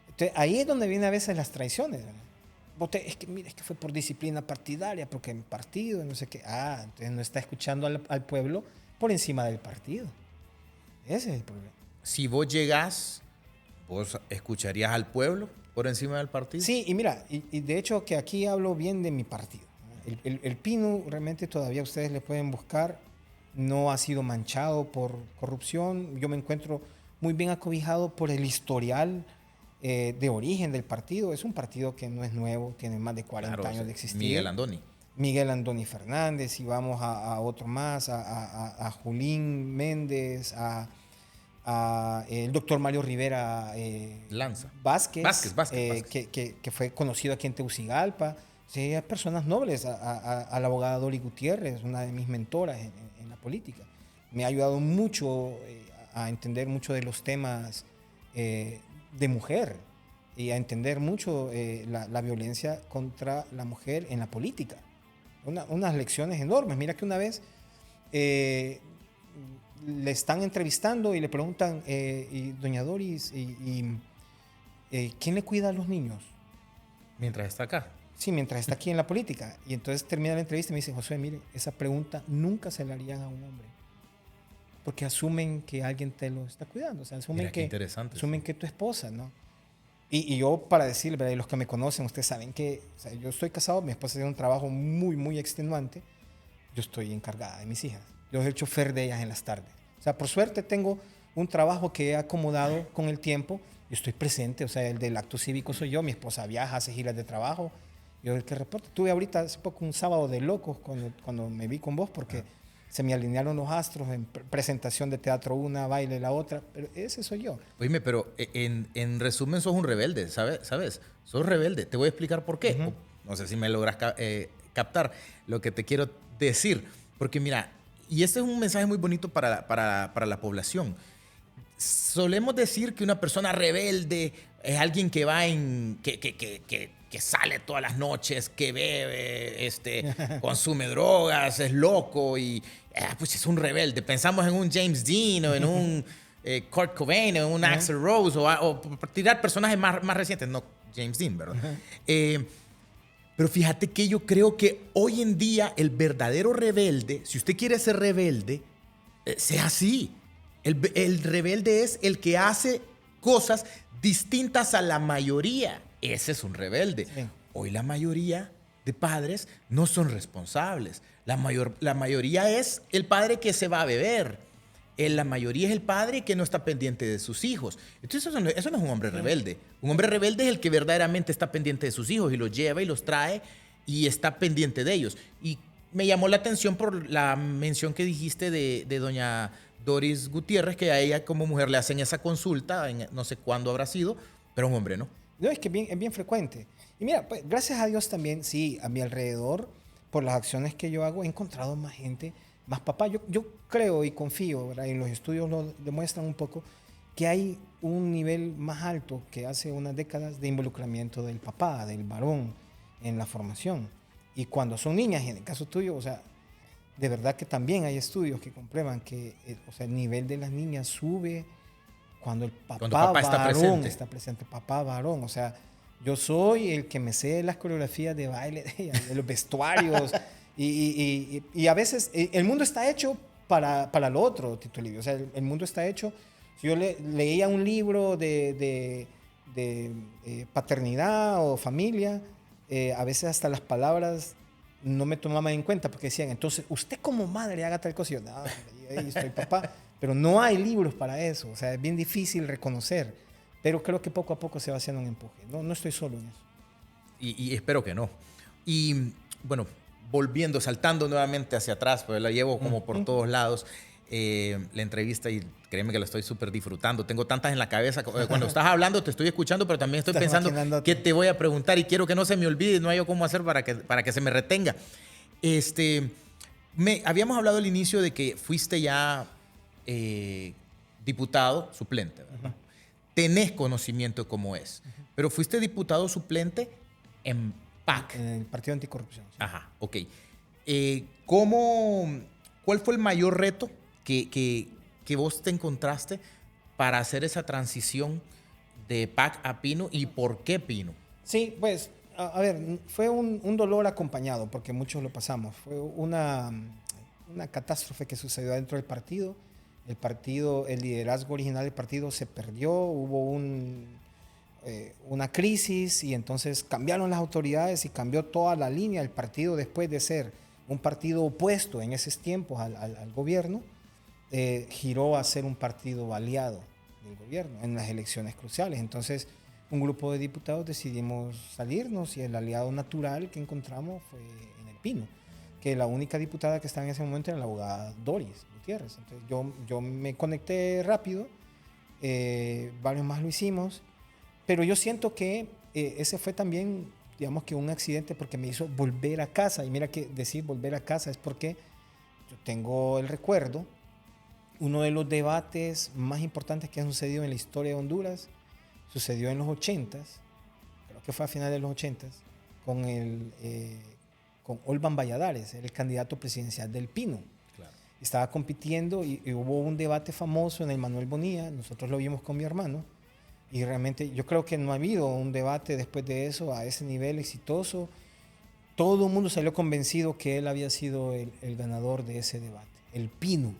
Entonces, ahí es donde vienen a veces las traiciones. Voté, es que fue por disciplina partidaria, porque mi partido, no sé qué. Entonces no está escuchando al pueblo por encima del partido. Ese es el problema.
Si vos llegás, ¿vos escucharías al pueblo por encima del partido?
Sí, y mira, y de hecho que aquí hablo bien de mi partido. El PINU realmente todavía ustedes le pueden buscar, no ha sido manchado por corrupción. Yo me encuentro muy bien acobijado por el historial de origen del partido. Es un partido que no es nuevo, tiene más de 40 años de existir. Miguel Andoni Fernández, y vamos a otro más, a Julín Méndez, el doctor Mario Rivera Vázquez. Que fue conocido aquí en Tegucigalpa. Sí, hay personas nobles, a la abogada Dori Gutiérrez, una de mis mentoras en la política. Me ha ayudado mucho a entender mucho de los temas de mujer y a entender mucho la violencia contra la mujer en la política. Unas lecciones enormes. Mira que una vez le están entrevistando y le preguntan, y doña Doris, ¿quién le cuida a los niños?
Mientras está acá.
Sí, mientras está aquí en la política. Y entonces termina la entrevista y me dice: Josué, mire, esa pregunta nunca se la harían a un hombre. Porque asumen que alguien te lo está cuidando. O sea, asumen que tu esposa, ¿no? Y yo, para decirle, ¿verdad? Y los que me conocen, ustedes saben que, o sea, yo estoy casado, mi esposa tiene un trabajo muy, muy extenuante. Yo estoy encargada de mis hijas. Yo soy el chofer de ellas en las tardes. O sea, por suerte tengo un trabajo que he acomodado con el tiempo. Yo estoy presente, o sea, el del acto cívico soy yo. Mi esposa viaja, hace giras de trabajo. Yo el que reporta. Tuve ahorita hace poco un sábado de locos cuando me vi con vos, porque se me alinearon los astros en presentación de teatro una, baile la otra, pero ese soy yo.
Oíme, pero en resumen sos un rebelde, ¿sabes? Sos rebelde. Te voy a explicar por qué. No sé si me logras captar lo que te quiero decir. Porque mira, y este es un mensaje muy bonito para la población. Solemos decir que una persona rebelde es alguien que va que sale todas las noches, que bebe, consume drogas, es loco y pues es un rebelde. Pensamos en un James Dean o en un Kurt Cobain o en un Axl Rose o tirar personajes más recientes, no James Dean, ¿verdad? Pero fíjate que yo creo que hoy en día el verdadero rebelde, si usted quiere ser rebelde, sea así. El rebelde es el que hace cosas distintas a la mayoría. Ese es un rebelde.
Sí.
Hoy la mayoría de padres no son responsables. La mayoría es el padre que se va a beber. La mayoría es el padre que no está pendiente de sus hijos. Entonces eso no es un hombre rebelde. Un hombre rebelde es el que verdaderamente está pendiente de sus hijos y los lleva y los trae y está pendiente de ellos. Y me llamó la atención por la mención que dijiste de doña Doris Gutiérrez, que a ella como mujer le hacen esa consulta, no sé cuándo habrá sido, pero un hombre no.
No, es que es bien frecuente. Y mira, pues, gracias a Dios también, sí, a mi alrededor, por las acciones que yo hago, he encontrado más gente, más papá. Yo creo y confío, ¿verdad? Y los estudios lo demuestran un poco, que hay un nivel más alto que hace unas décadas de involucramiento del papá, del varón, en la formación. Y cuando son niñas, y en el caso tuyo, o sea, de verdad que también hay estudios que comprueban que o sea, el nivel de las niñas sube cuando el papá varón está presente, papá varón. O sea, yo soy el que me sé las coreografías de baile de ella, de los vestuarios. y a veces el mundo está hecho para lo otro, Tito Livio. O sea, el mundo está hecho. Si yo leía un libro de paternidad o familia, a veces hasta las palabras no me tomaban en cuenta porque decían, entonces, usted como madre haga tal cosa. Y yo, no, yo soy papá. Pero no hay libros para eso. O sea, es bien difícil reconocer. Pero creo que poco a poco se va haciendo un empuje. No estoy solo en eso.
Y espero que no. Y bueno, saltando nuevamente hacia atrás, pues la llevo como por todos lados, la entrevista, y créeme que la estoy súper disfrutando. Tengo tantas en la cabeza. Cuando estás hablando te estoy escuchando, pero también estoy pensando qué te voy a preguntar y quiero que no se me olvide, no hay yo cómo hacer para que se me retenga. Habíamos hablado al inicio de que fuiste ya diputado suplente, ¿verdad? Tenés conocimiento de cómo es, pero fuiste diputado suplente en PAC.
En el Partido Anticorrupción. Sí.
Ajá, ok. ¿Cuál fue el mayor reto que vos te encontraste para hacer esa transición de PAC a Pino y por qué Pino?
Sí, pues, a ver, fue un dolor acompañado, porque muchos lo pasamos. Fue una catástrofe que sucedió dentro del partido. El liderazgo original del partido se perdió, hubo una crisis y entonces cambiaron las autoridades y cambió toda la línea. El partido, después de ser un partido opuesto en esos tiempos al gobierno, giró a ser un partido aliado del gobierno en las elecciones cruciales. Entonces, un grupo de diputados decidimos salirnos y el aliado natural que encontramos fue en el Pino, que la única diputada que estaba en ese momento era la abogada Doris Gutiérrez. Entonces, yo me conecté rápido, varios más lo hicimos, pero yo siento que ese fue también, digamos que un accidente porque me hizo volver a casa. Y mira que decir volver a casa es porque yo tengo el recuerdo, uno de los debates más importantes que han sucedido en la historia de Honduras, sucedió en los 80s, creo que fue a finales de los 80s, con Olvan Valladares, el candidato presidencial del Pino.
Claro.
Estaba compitiendo y hubo un debate famoso en el Manuel Bonilla, nosotros lo vimos con mi hermano, y realmente yo creo que no ha habido un debate después de eso a ese nivel exitoso. Todo el mundo salió convencido que él había sido el ganador de ese debate, el Pino.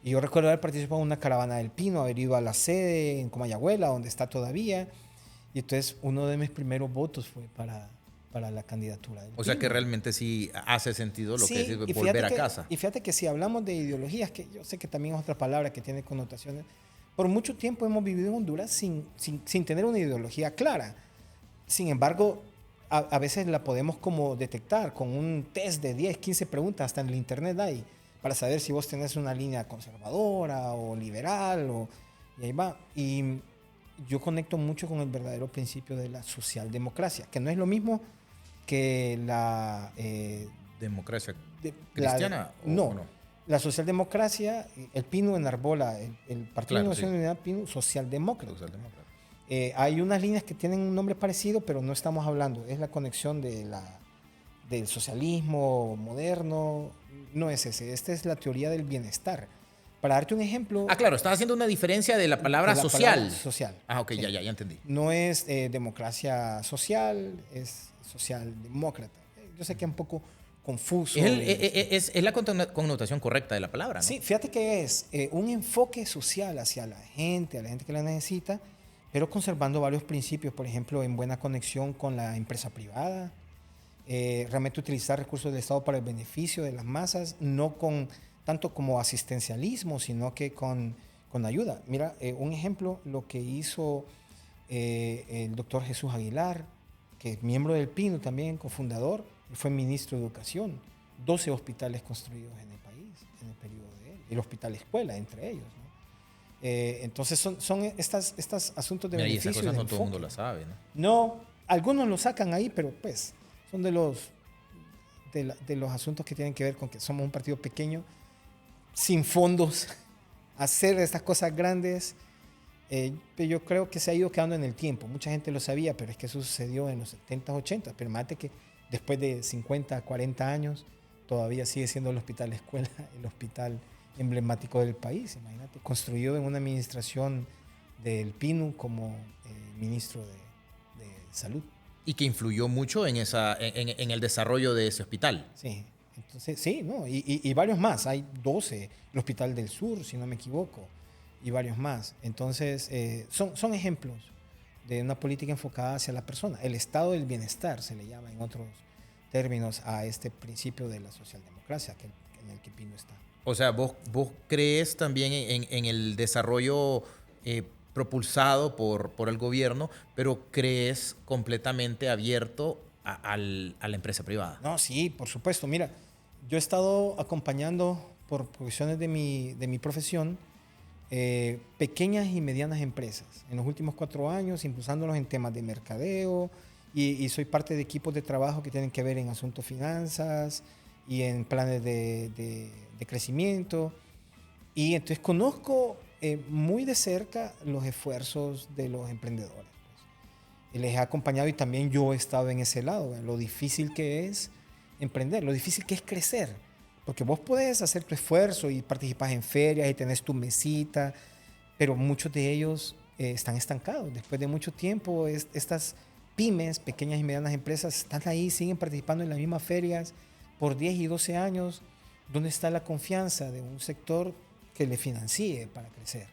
Y yo recuerdo haber participado en una caravana del Pino, haber ido a la sede en Comayagüela, donde está todavía. Y entonces uno de mis primeros votos fue para la candidatura del Pino.
O sea que realmente sí hace sentido lo que es volver a casa.
Y fíjate que si hablamos de ideologías, que yo sé que también es otra palabra que tiene connotaciones, por mucho tiempo hemos vivido en Honduras sin tener una ideología clara. Sin embargo, a veces la podemos como detectar con un test de 10, 15 preguntas, hasta en el internet hay, para saber si vos tenés una línea conservadora o liberal, y ahí va. Y yo conecto mucho con el verdadero principio de la socialdemocracia, que no es lo mismo que la...
¿Democracia cristiana?
No. La socialdemocracia, el Pino enarbola, el Partido Nacional de Unidad Pino, socialdemócrata. Hay unas líneas que tienen un nombre parecido, pero no estamos hablando. Es la conexión del socialismo moderno. No es ese. Esta es la teoría del bienestar. Para darte un ejemplo...
Claro, estás haciendo una diferencia de la palabra
de la
social.
palabra social.
Ok,
Sí.
ya entendí.
No es democracia social, es socialdemócrata. Yo sé que es un poco confuso.
Es la connotación correcta de la palabra, ¿no?
Sí, fíjate que es un enfoque social hacia la gente que la necesita, pero conservando varios principios, por ejemplo, en buena conexión con la empresa privada, realmente utilizar recursos del Estado para el beneficio de las masas, no con tanto como asistencialismo, sino que con ayuda. Mira, un ejemplo, lo que hizo el doctor Jesús Aguilar, que es miembro del PINU también, cofundador, fue ministro de Educación, 12 hospitales construidos en el país en el periodo de él, el hospital escuela entre ellos, ¿no? Entonces son estas asuntos de beneficio.
Y esas cosas no todo el mundo las sabe, ¿no?
No, algunos lo sacan ahí, pero pues son de los asuntos que tienen que ver con que somos un partido pequeño, sin fondos, hacer estas cosas grandes. Pero yo creo que se ha ido quedando en el tiempo. Mucha gente lo sabía, pero es que eso sucedió en los 70s, 80s. Pero imagínate que después de 50, 40 años, todavía sigue siendo el hospital escuela, el hospital emblemático del país. Imagínate, construido en una administración del PINU como ministro de Salud.
Y que influyó mucho en el desarrollo de ese hospital.
Sí, entonces, sí, ¿no? Y varios más. Hay 12, el Hospital del Sur, si no me equivoco, y varios más. Entonces, son ejemplos de una política enfocada hacia la persona. El estado del bienestar se le llama en otros términos a este principio de la socialdemocracia en el que Pino está.
O sea, vos crees también en el desarrollo propulsado por el gobierno, pero crees completamente abierto a la empresa privada.
No, sí, por supuesto. Mira, yo he estado acompañando por profesiones de mi profesión pequeñas y medianas empresas en los últimos 4 años, impulsándolos en temas de mercadeo y soy parte de equipos de trabajo que tienen que ver en asuntos finanzas y en planes de crecimiento. Y entonces conozco muy de cerca los esfuerzos de los emprendedores. Pues. Les he acompañado y también yo he estado en ese lado, lo difícil que es emprender, lo difícil que es crecer. Porque vos podés hacer tu esfuerzo y participar en ferias y tenés tu mesita, pero muchos de ellos están estancados. Después de mucho tiempo, estas pymes, pequeñas y medianas empresas, están ahí, siguen participando en las mismas ferias por 10 y 12 años. ¿Dónde está la confianza de un sector que le financie para crecer?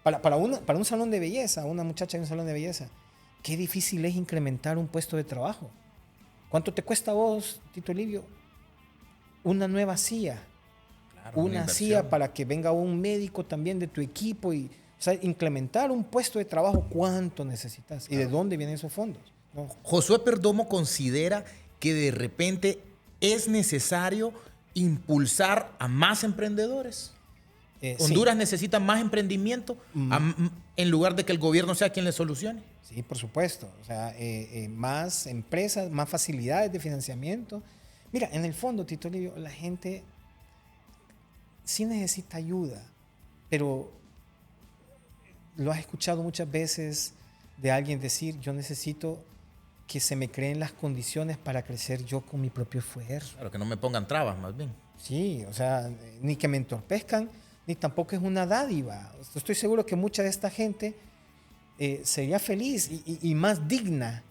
Para un salón de belleza, una muchacha de un salón de belleza, qué difícil es incrementar un puesto de trabajo. ¿Cuánto te cuesta a vos, Tito Livio? Una nueva silla, claro, una silla para que venga un médico también de tu equipo y, o sea, incrementar un puesto de trabajo, ¿cuánto necesitas? ¿Y de dónde vienen esos fondos? ¿No?
Josué Perdomo considera que de repente es necesario impulsar a más emprendedores. Honduras necesita más emprendimiento en lugar de que el gobierno sea quien le solucione.
Sí, por supuesto. O sea, más empresas, más facilidades de financiamiento. Mira, en el fondo, Tito Livio, la gente sí necesita ayuda, pero lo has escuchado muchas veces de alguien decir, yo necesito que se me creen las condiciones para crecer yo con mi propio esfuerzo.
Claro, que no me pongan trabas, más bien.
Sí, o sea, ni que me entorpezcan, ni tampoco es una dádiva. Estoy seguro que mucha de esta gente sería feliz y más digna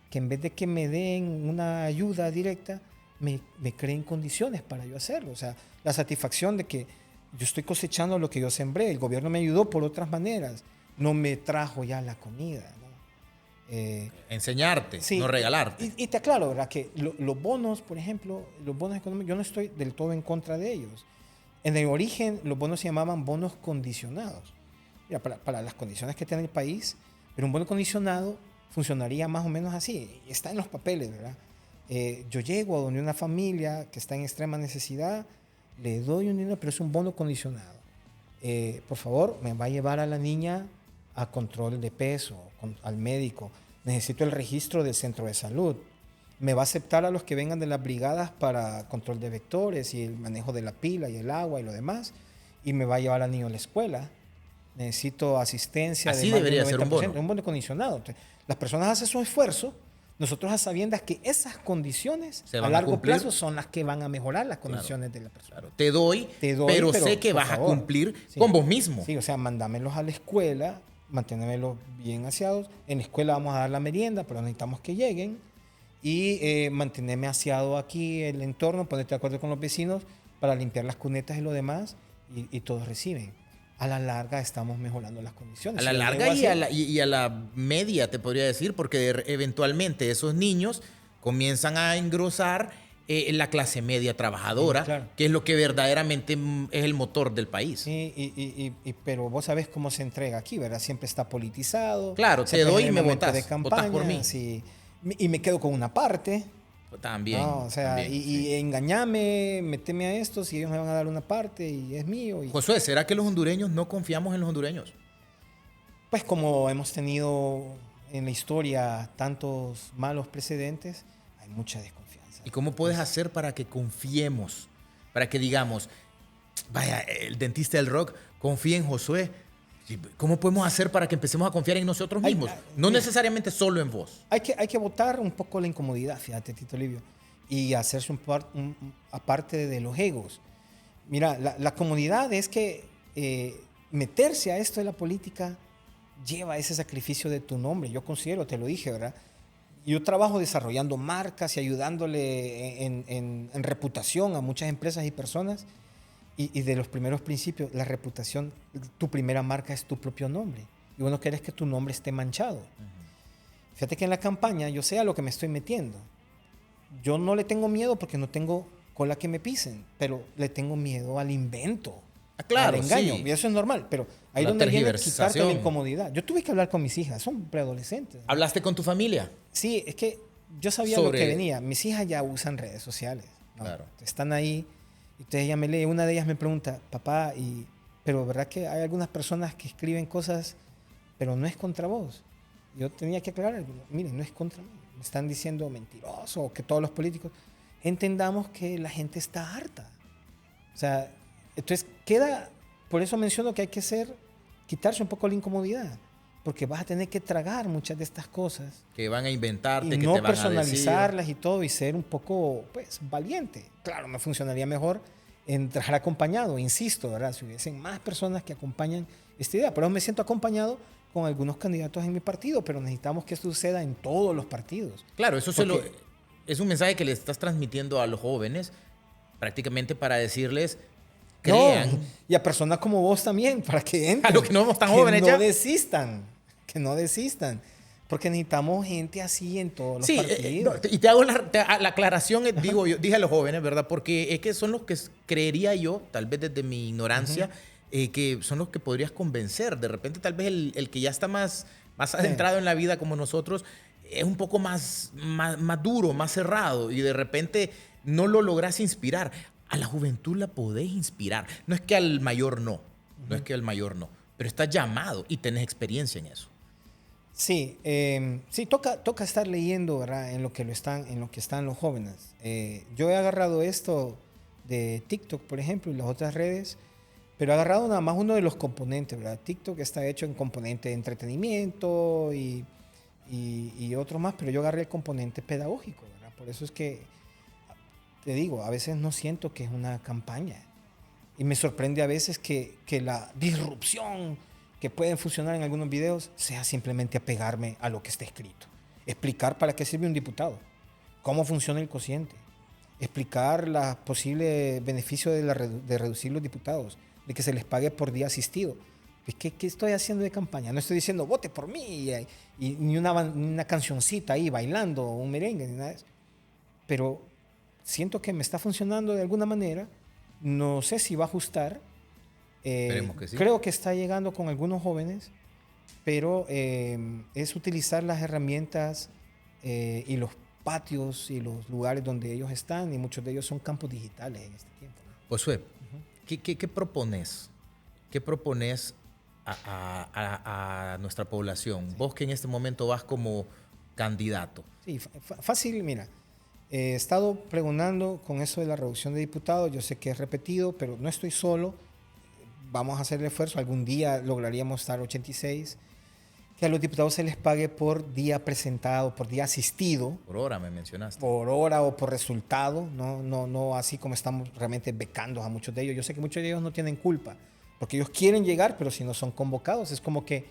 que en vez de que me den una ayuda directa, me creen condiciones para yo hacerlo. O sea, la satisfacción de que yo estoy cosechando lo que yo sembré, el gobierno me ayudó por otras maneras, no me trajo ya la comida, ¿no?
Enseñarte, sí, no regalarte.
Y te aclaro, ¿verdad? Que los bonos, por ejemplo, los bonos económicos, yo no estoy del todo en contra de ellos. En el origen, los bonos se llamaban bonos condicionados. Mira, para las condiciones que tiene el país, pero un bono condicionado funcionaría más o menos así. Está en los papeles, ¿verdad? Yo llego a donde una familia que está en extrema necesidad, le doy un dinero, pero es un bono condicionado. Por favor, me va a llevar a la niña a control de peso, al médico. Necesito el registro del centro de salud. Me va a aceptar a los que vengan de las brigadas para control de vectores y el manejo de la pila y el agua y lo demás. Y me va a llevar al niño a la escuela. Necesito asistencia.
Así debería ser un bono.
Un bono condicionado. Entonces, las personas hacen su esfuerzo Nosotros a sabiendas que esas condiciones
¿Se
a
van a
largo
cumplir?
plazo son las que van a mejorar las condiciones de la persona.
Claro, te doy, pero sé que
por
vas a
favor.
cumplir
Sí.
con vos mismo.
Sí, o sea, mandámelos a la escuela, mantenerlos bien aseados. En la escuela vamos a dar la merienda, pero necesitamos que lleguen. Y mantenerme aseado aquí, el entorno, ponerte de acuerdo con los vecinos para limpiar las cunetas y lo demás. Y todos reciben. A la larga estamos mejorando las condiciones.
A la
Si yo
larga
llego
y
así-
a la media, te podría decir, porque eventualmente esos niños comienzan a engrosar la clase media trabajadora,
Sí, claro.
que es lo que verdaderamente es el motor del país.
Sí, pero vos sabés cómo se entrega aquí, ¿verdad? Siempre está politizado.
Claro,
siempre
te doy
en el
y me
momento
votás.
de campaña,
Votás por mí.
sí. Y me quedo con una parte.
También.
¿no? O sea,
también,
y
sí.
engañame, meteme a estos y ellos me van a dar una parte y es mío. Y,
Josué, ¿será que los hondureños no confiamos en los hondureños?
pues como hemos tenido en la historia tantos malos precedentes, hay mucha desconfianza.
¿Y cómo puedes hacer para que confiemos? Para que digamos, vaya, el dentista del rock confía en Josué. ¿Cómo podemos hacer para que empecemos a confiar en nosotros mismos? No necesariamente solo en vos.
Hay que botar un poco la incomodidad, fíjate, Tito Livio, y hacerse aparte de los egos. Mira, la comodidad es que meterse a esto de la política lleva ese sacrificio de tu nombre. Yo considero, te lo dije, ¿verdad? Yo trabajo desarrollando marcas y ayudándole en reputación a muchas empresas y personas. Y de los primeros principios, la reputación, tu primera marca es tu propio nombre. Y vos no querés que tu nombre esté manchado. Fíjate que en la campaña yo sé a lo que me estoy metiendo. Yo no le tengo miedo porque no tengo cola que me pisen, pero le tengo miedo al invento,
Claro,
al engaño.
sí.
Y eso es normal, pero ahí
La
donde viene quitarte
tergiversación.
la incomodidad. Yo tuve que hablar con mis hijas, son preadolescentes.
¿Hablaste con tu familia?
Sí, es que yo sabía
Sobre-
lo que venía. Mis hijas ya usan redes sociales, ¿no?
Claro.
Están ahí. Entonces ella me lee, una de ellas me pregunta, papá, pero ¿verdad que hay algunas personas que escriben cosas, pero no es contra vos? Yo tenía que aclarar, miren, no es contra mí. Me están diciendo mentiroso, o que todos los políticos. Entendamos que la gente está harta. O sea, entonces por eso menciono que hay que quitarse un poco la incomodidad, porque vas a tener que tragar muchas de estas cosas
Que van a inventarte,
y
que
no
te van a decir.
personalizarlas y todo y ser un poco, pues, valiente. Claro, me funcionaría mejor entrar acompañado, insisto, ¿verdad? Si hubiesen más personas que acompañan esta idea. Pero me siento acompañado con algunos candidatos en mi partido, pero necesitamos que esto suceda en todos los partidos.
Claro,
Porque-
es un mensaje que le estás transmitiendo a los jóvenes prácticamente para decirles,
No,
crean.
y a personas como vos también, para que entren.
A los que no somos tan
que
jóvenes
no
ya.
desistan, que no desistan. Porque necesitamos gente así en todos los
Sí,
partidos.
y te hago la aclaración, digo yo, dije a los jóvenes, ¿verdad? Porque es que son los que creería yo, tal vez desde mi ignorancia, que son los que podrías convencer. De repente, tal vez el que ya está más adentrado en la vida como nosotros es un poco más duro, más cerrado, y de repente no lo logras inspirar. A la juventud la podés inspirar. No es que al mayor no, no es que al mayor no, pero estás llamado y tenés experiencia en eso.
Sí, sí, toca estar leyendo, ¿verdad? En lo que están los jóvenes. Yo he agarrado esto de TikTok, por ejemplo, y las otras redes, pero he agarrado nada más uno de los componentes, ¿verdad? TikTok está hecho en componente de entretenimiento y otro más, pero yo agarré el componente pedagógico, ¿verdad? Por eso es que, te digo, a veces no siento que es una campaña. Y me sorprende a veces que la disrupción que pueden funcionar en algunos videos sea simplemente apegarme a lo que está escrito. Explicar para qué sirve un diputado, cómo funciona el cociente, explicar los posibles beneficios de reducir los diputados, de que se les pague por día asistido. ¿Qué estoy haciendo de campaña? No estoy diciendo vote por mí y ni una cancioncita ahí bailando, un merengue, ni nada de eso. Pero siento que me está funcionando de alguna manera. No sé si va a ajustar.
Esperemos que sí.
Creo que está llegando con algunos jóvenes, pero es utilizar las herramientas y los patios y los lugares donde ellos están, y muchos de ellos son campos digitales en este tiempo, ¿no?
Josué, ¿qué propones? ¿Qué propones a nuestra población? Sí. Vos que en este momento vas como candidato.
Sí, fácil, mira. He estado pregonando con eso de la reducción de diputados. Yo sé que es repetido, pero no estoy solo. Vamos a hacer el esfuerzo. Algún día lograríamos estar 86. Que a los diputados se les pague por día presentado, por día asistido.
Por hora me mencionaste.
Por hora o por resultado, no así como estamos realmente becando a muchos de ellos. Yo sé que muchos de ellos no tienen culpa, porque ellos quieren llegar, pero si no son convocados, es como que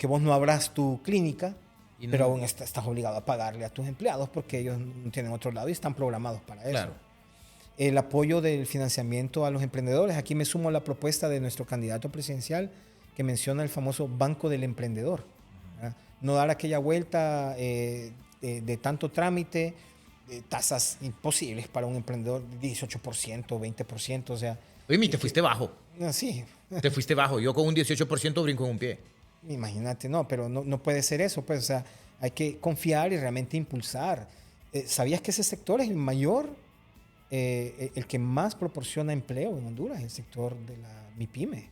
vos no abras tu clínica, pero aún estás obligado a pagarle a tus empleados porque ellos no tienen otro lado y están programados para eso.
Claro.
El apoyo del financiamiento a los emprendedores. Aquí me sumo a la propuesta de nuestro candidato presidencial que menciona el famoso Banco del Emprendedor. ¿Verdad? No dar aquella vuelta de tanto trámite, tasas imposibles para un emprendedor, 18%, 20%, o sea...
Oye, te fuiste bajo.
Sí.
Te fuiste bajo. Yo con un 18% brinco en un pie.
Imagínate, no, pero no puede ser eso, pues, o sea, hay que confiar y realmente impulsar. ¿Sabías que ese sector es el mayor, el que más proporciona empleo en Honduras, el sector de la MIPYME?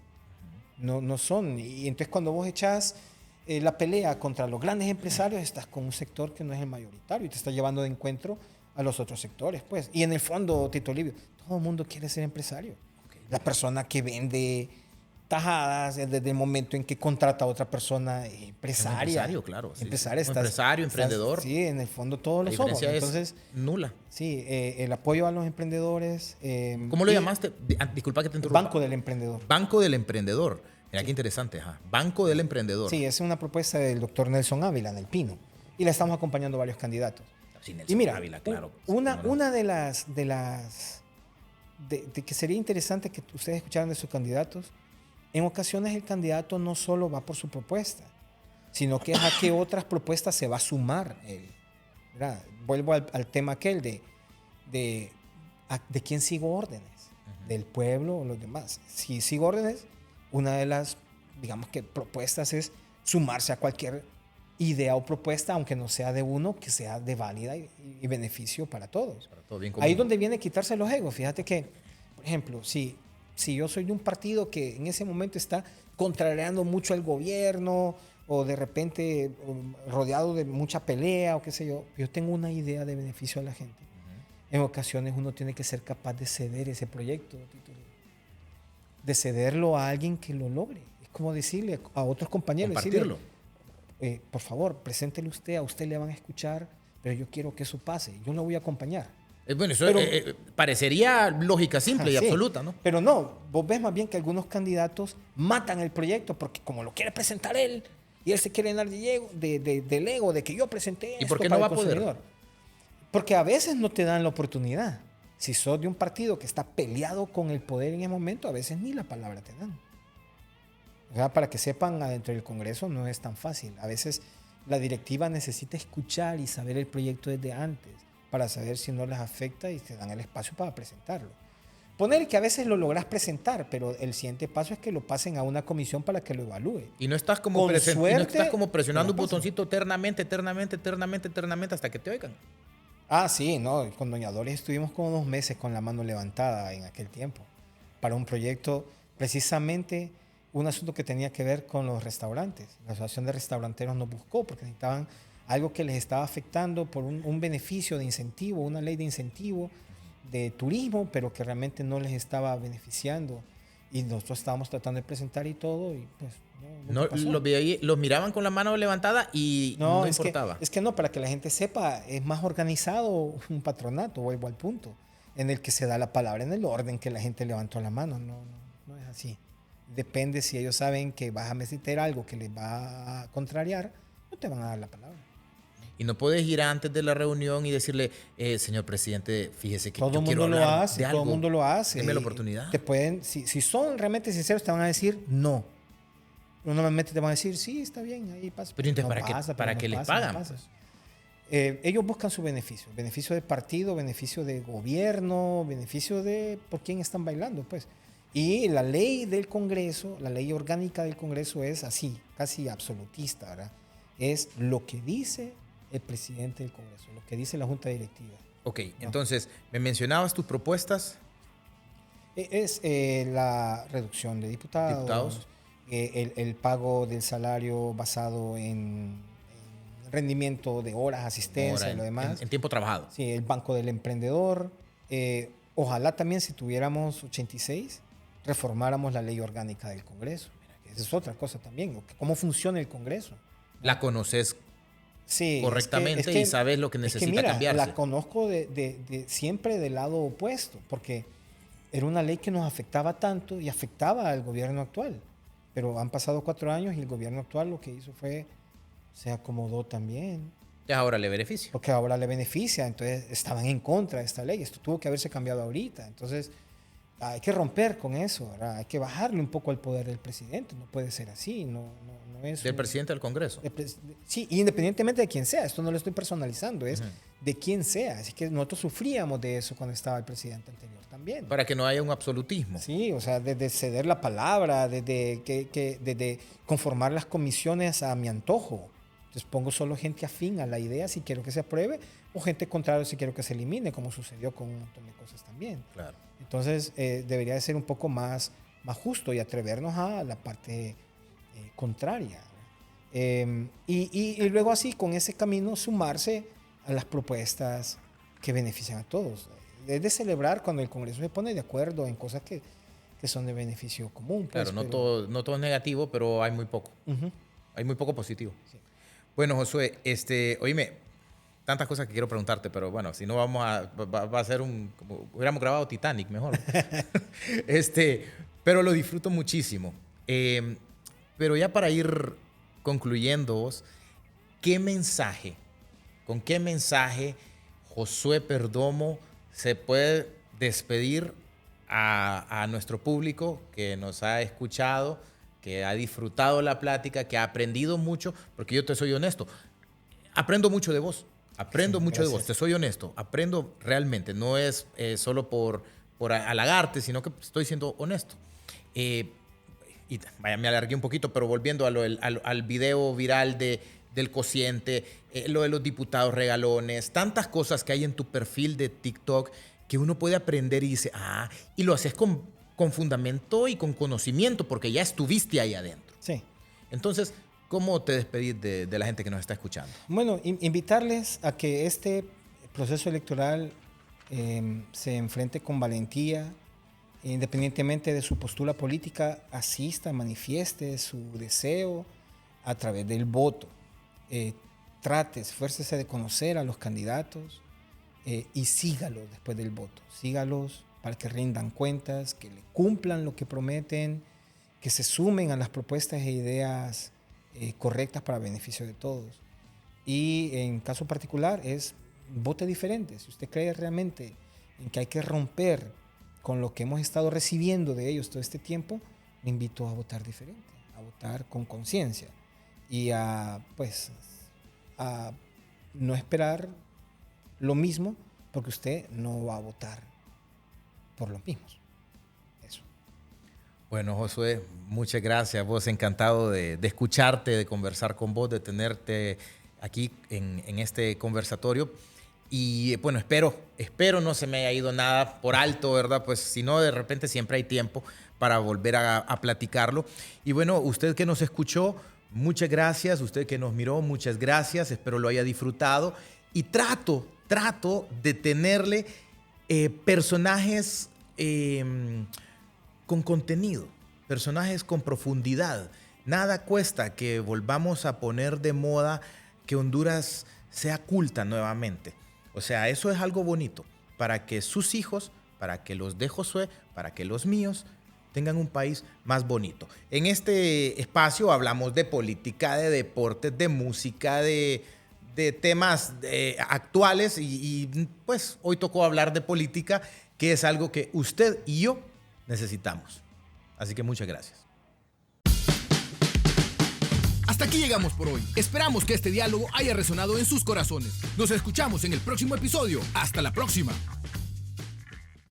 No son. Y entonces cuando vos echás la pelea contra los grandes empresarios, estás con un sector que no es el mayoritario y te está llevando de encuentro a los otros sectores, pues. Y en el fondo, Tito Livio, todo el mundo quiere ser empresario. Okay. La persona que vende tajadas desde el momento en que contrata a otra persona empresaria.
Empresario, claro. Sí,
empresario,
sí. Empresario, emprendedor.
Sí, en el fondo todos lo somos. Entonces,
nula.
Sí, el apoyo a los emprendedores.
¿Cómo lo llamaste? Disculpa que te interrumpa.
Banco del Emprendedor.
Banco del Emprendedor. Mira qué interesante. Ajá. Banco del Emprendedor.
Sí, es una propuesta del doctor Nelson Ávila en El Pino. Y la estamos acompañando varios candidatos.
Sí, Nelson
y mira,
Ávila, claro.
Una de las que sería interesante que ustedes escucharan de sus candidatos. En ocasiones el candidato no solo va por su propuesta, sino que es a qué otras propuestas se va a sumar él. ¿Verdad? Vuelvo al tema aquel de quién sigo órdenes, del pueblo o los demás. Si sigo órdenes, una de las, digamos que propuestas es sumarse a cualquier idea o propuesta, aunque no sea de uno, que sea de válida y beneficio para todos. Para todo, bien común. Ahí es donde viene quitarse los egos. Fíjate que, por ejemplo, si yo soy de un partido que en ese momento está contrariando mucho al gobierno o de repente rodeado de mucha pelea o qué sé yo tengo una idea de beneficio a la gente. En ocasiones uno tiene que ser capaz de ceder ese proyecto, de cederlo a alguien que lo logre. Es como decirle a otros compañeros,
compartirlo.
Decirle, por favor, preséntele usted, a usted le van a escuchar, pero yo quiero que eso pase, yo lo voy a acompañar.
Bueno, eso parecería lógica simple y absoluta, ¿no?
Pero no, vos ves más bien que algunos candidatos matan el proyecto porque como lo quiere presentar él y él se quiere llenar del ego de que yo presenté esto.
¿Y por qué no va a poder?
Porque a veces no te dan la oportunidad. Si sos de un partido que está peleado con el poder en ese momento, a veces ni la palabra te dan. O sea, para que sepan, adentro del Congreso no es tan fácil. A veces la directiva necesita escuchar y saber el proyecto desde antes, para saber si no les afecta y te dan el espacio para presentarlo. Poner que a veces lo logras presentar, pero el siguiente paso es que lo pasen a una comisión para que lo evalúe.
Y no estás como, presionando un botoncito eternamente hasta que te oigan.
Ah, sí, no. Con Doña Doris estuvimos como 2 meses con la mano levantada en aquel tiempo para un proyecto, precisamente un asunto que tenía que ver con los restaurantes. La Asociación de Restauranteros nos buscó porque necesitaban algo que les estaba afectando por un beneficio de incentivo, una ley de incentivo de turismo, pero que realmente no les estaba beneficiando. Y nosotros estábamos tratando de presentar y todo, y pues
los miraban con la mano levantada y no importaba.
Es que no, para que la gente sepa, es más organizado un patronato, vuelvo al punto, en el que se da la palabra en el orden que la gente levantó la mano. No es así. Depende si ellos saben que vas a meter algo que les va a contrariar, no te van a dar la palabra.
Y no puedes ir antes de la reunión y decirle, señor presidente, fíjese que
todo
yo quiero hablar de algo.
Todo el mundo lo hace.
Deme la oportunidad.
Te pueden, si son realmente sinceros, te van a decir no. Pero normalmente te van a decir, sí, está bien, ahí pasa.
Pero entonces, ¿para qué les pagan? Pues?
Ellos buscan su beneficio de partido, beneficio de gobierno, beneficio de por quién están bailando, pues. Y la ley del Congreso, la ley orgánica del Congreso es así, casi absolutista, ¿verdad? Es lo que dice el presidente del Congreso, lo que dice la Junta Directiva.
Ok, entonces, ¿me mencionabas tus propuestas?
Es la reducción de diputados. El pago del salario basado en rendimiento de horas, asistencia y lo demás.
En tiempo trabajado.
Sí, el Banco del Emprendedor. Ojalá también, si tuviéramos 86, reformáramos la ley orgánica del Congreso. esa es otra cosa también, cómo funciona el Congreso.
La conoces
sí,
correctamente y sabes lo que necesita
mira,
cambiarse.
La conozco siempre del lado opuesto, porque era una ley que nos afectaba tanto y afectaba al gobierno actual. Pero han pasado 4 años y el gobierno actual lo que hizo fue, se acomodó también.
Y ahora le beneficia.
Porque ahora le beneficia, entonces estaban en contra de esta ley. Esto tuvo que haberse cambiado ahorita. Entonces hay que romper con eso, ¿verdad? Hay que bajarle un poco al poder del presidente. No puede ser así. No es
del presidente del Congreso.
Sí, independientemente de quién sea. Esto no lo estoy personalizando, es de quién sea. Así que nosotros sufríamos de eso cuando estaba el presidente anterior también.
Para que no haya un absolutismo.
Sí, o sea, desde ceder la palabra, desde conformar las comisiones a mi antojo. Entonces pongo solo gente afín a la idea si quiero que se apruebe o gente contraria si quiero que se elimine, como sucedió con un montón de cosas también.
Claro.
Entonces debería de ser un poco más justo y atrevernos a la parte contraria. Y luego así, con ese camino, sumarse a las propuestas que benefician a todos. Es de celebrar cuando el Congreso se pone de acuerdo en cosas que son de beneficio común. Pues,
claro, no todo es negativo, pero hay muy poco. Hay muy poco positivo. Sí. Bueno, Josué, oíme, tantas cosas que quiero preguntarte, pero bueno, si no va a ser como hubiéramos grabado Titanic mejor. Pero lo disfruto muchísimo. Pero ya para ir concluyendo, ¿con qué mensaje Josué Perdomo se puede despedir a nuestro público que nos ha escuchado, que ha disfrutado la plática, que ha aprendido mucho? Porque yo te soy honesto, aprendo mucho de vos. Aprendo mucho de vos, te soy honesto. Aprendo realmente. No es solo por halagarte, sino que estoy siendo honesto. Y vaya, me alargué un poquito, pero volviendo al video viral del cociente, lo de los diputados regalones, tantas cosas que hay en tu perfil de TikTok que uno puede aprender y dice, y lo haces con fundamento y con conocimiento porque ya estuviste ahí adentro.
Sí.
Entonces, ¿cómo te despedís de la gente que nos está escuchando?
Bueno, invitarles a que este proceso electoral se enfrente con valentía, independientemente de su postura política, asista, manifieste su deseo a través del voto. Esfuércese de conocer a los candidatos y sígalos después del voto. Sígalos para que rindan cuentas, que le cumplan lo que prometen, que se sumen a las propuestas e ideas correctas para beneficio de todos. Y en caso particular vote diferente. Si usted cree realmente en que hay que romper con lo que hemos estado recibiendo de ellos todo este tiempo, le invito a votar diferente, a votar con conciencia y a no esperar lo mismo, porque usted no va a votar por los mismos. Eso.
Bueno, Josué, muchas gracias. Vos, encantado de escucharte, de conversar con vos, de tenerte aquí en este conversatorio. Y bueno, espero no se me haya ido nada por alto, ¿verdad? Pues si no, de repente siempre hay tiempo para volver a platicarlo. Y bueno, usted que nos escuchó, muchas gracias. Usted que nos miró, muchas gracias. Espero lo haya disfrutado. Y trato de tenerle personajes con contenido, personajes con profundidad. Nada cuesta que volvamos a poner de moda que Honduras sea culta nuevamente. O sea, eso es algo bonito para que sus hijos, para que los de Josué, para que los míos tengan un país más bonito. En este espacio hablamos de política, de deportes, de música, de temas actuales y pues hoy tocó hablar de política, que es algo que usted y yo necesitamos. Así que muchas gracias.
Hasta aquí llegamos por hoy. Esperamos que este diálogo haya resonado en sus corazones. Nos escuchamos en el próximo episodio. Hasta la próxima.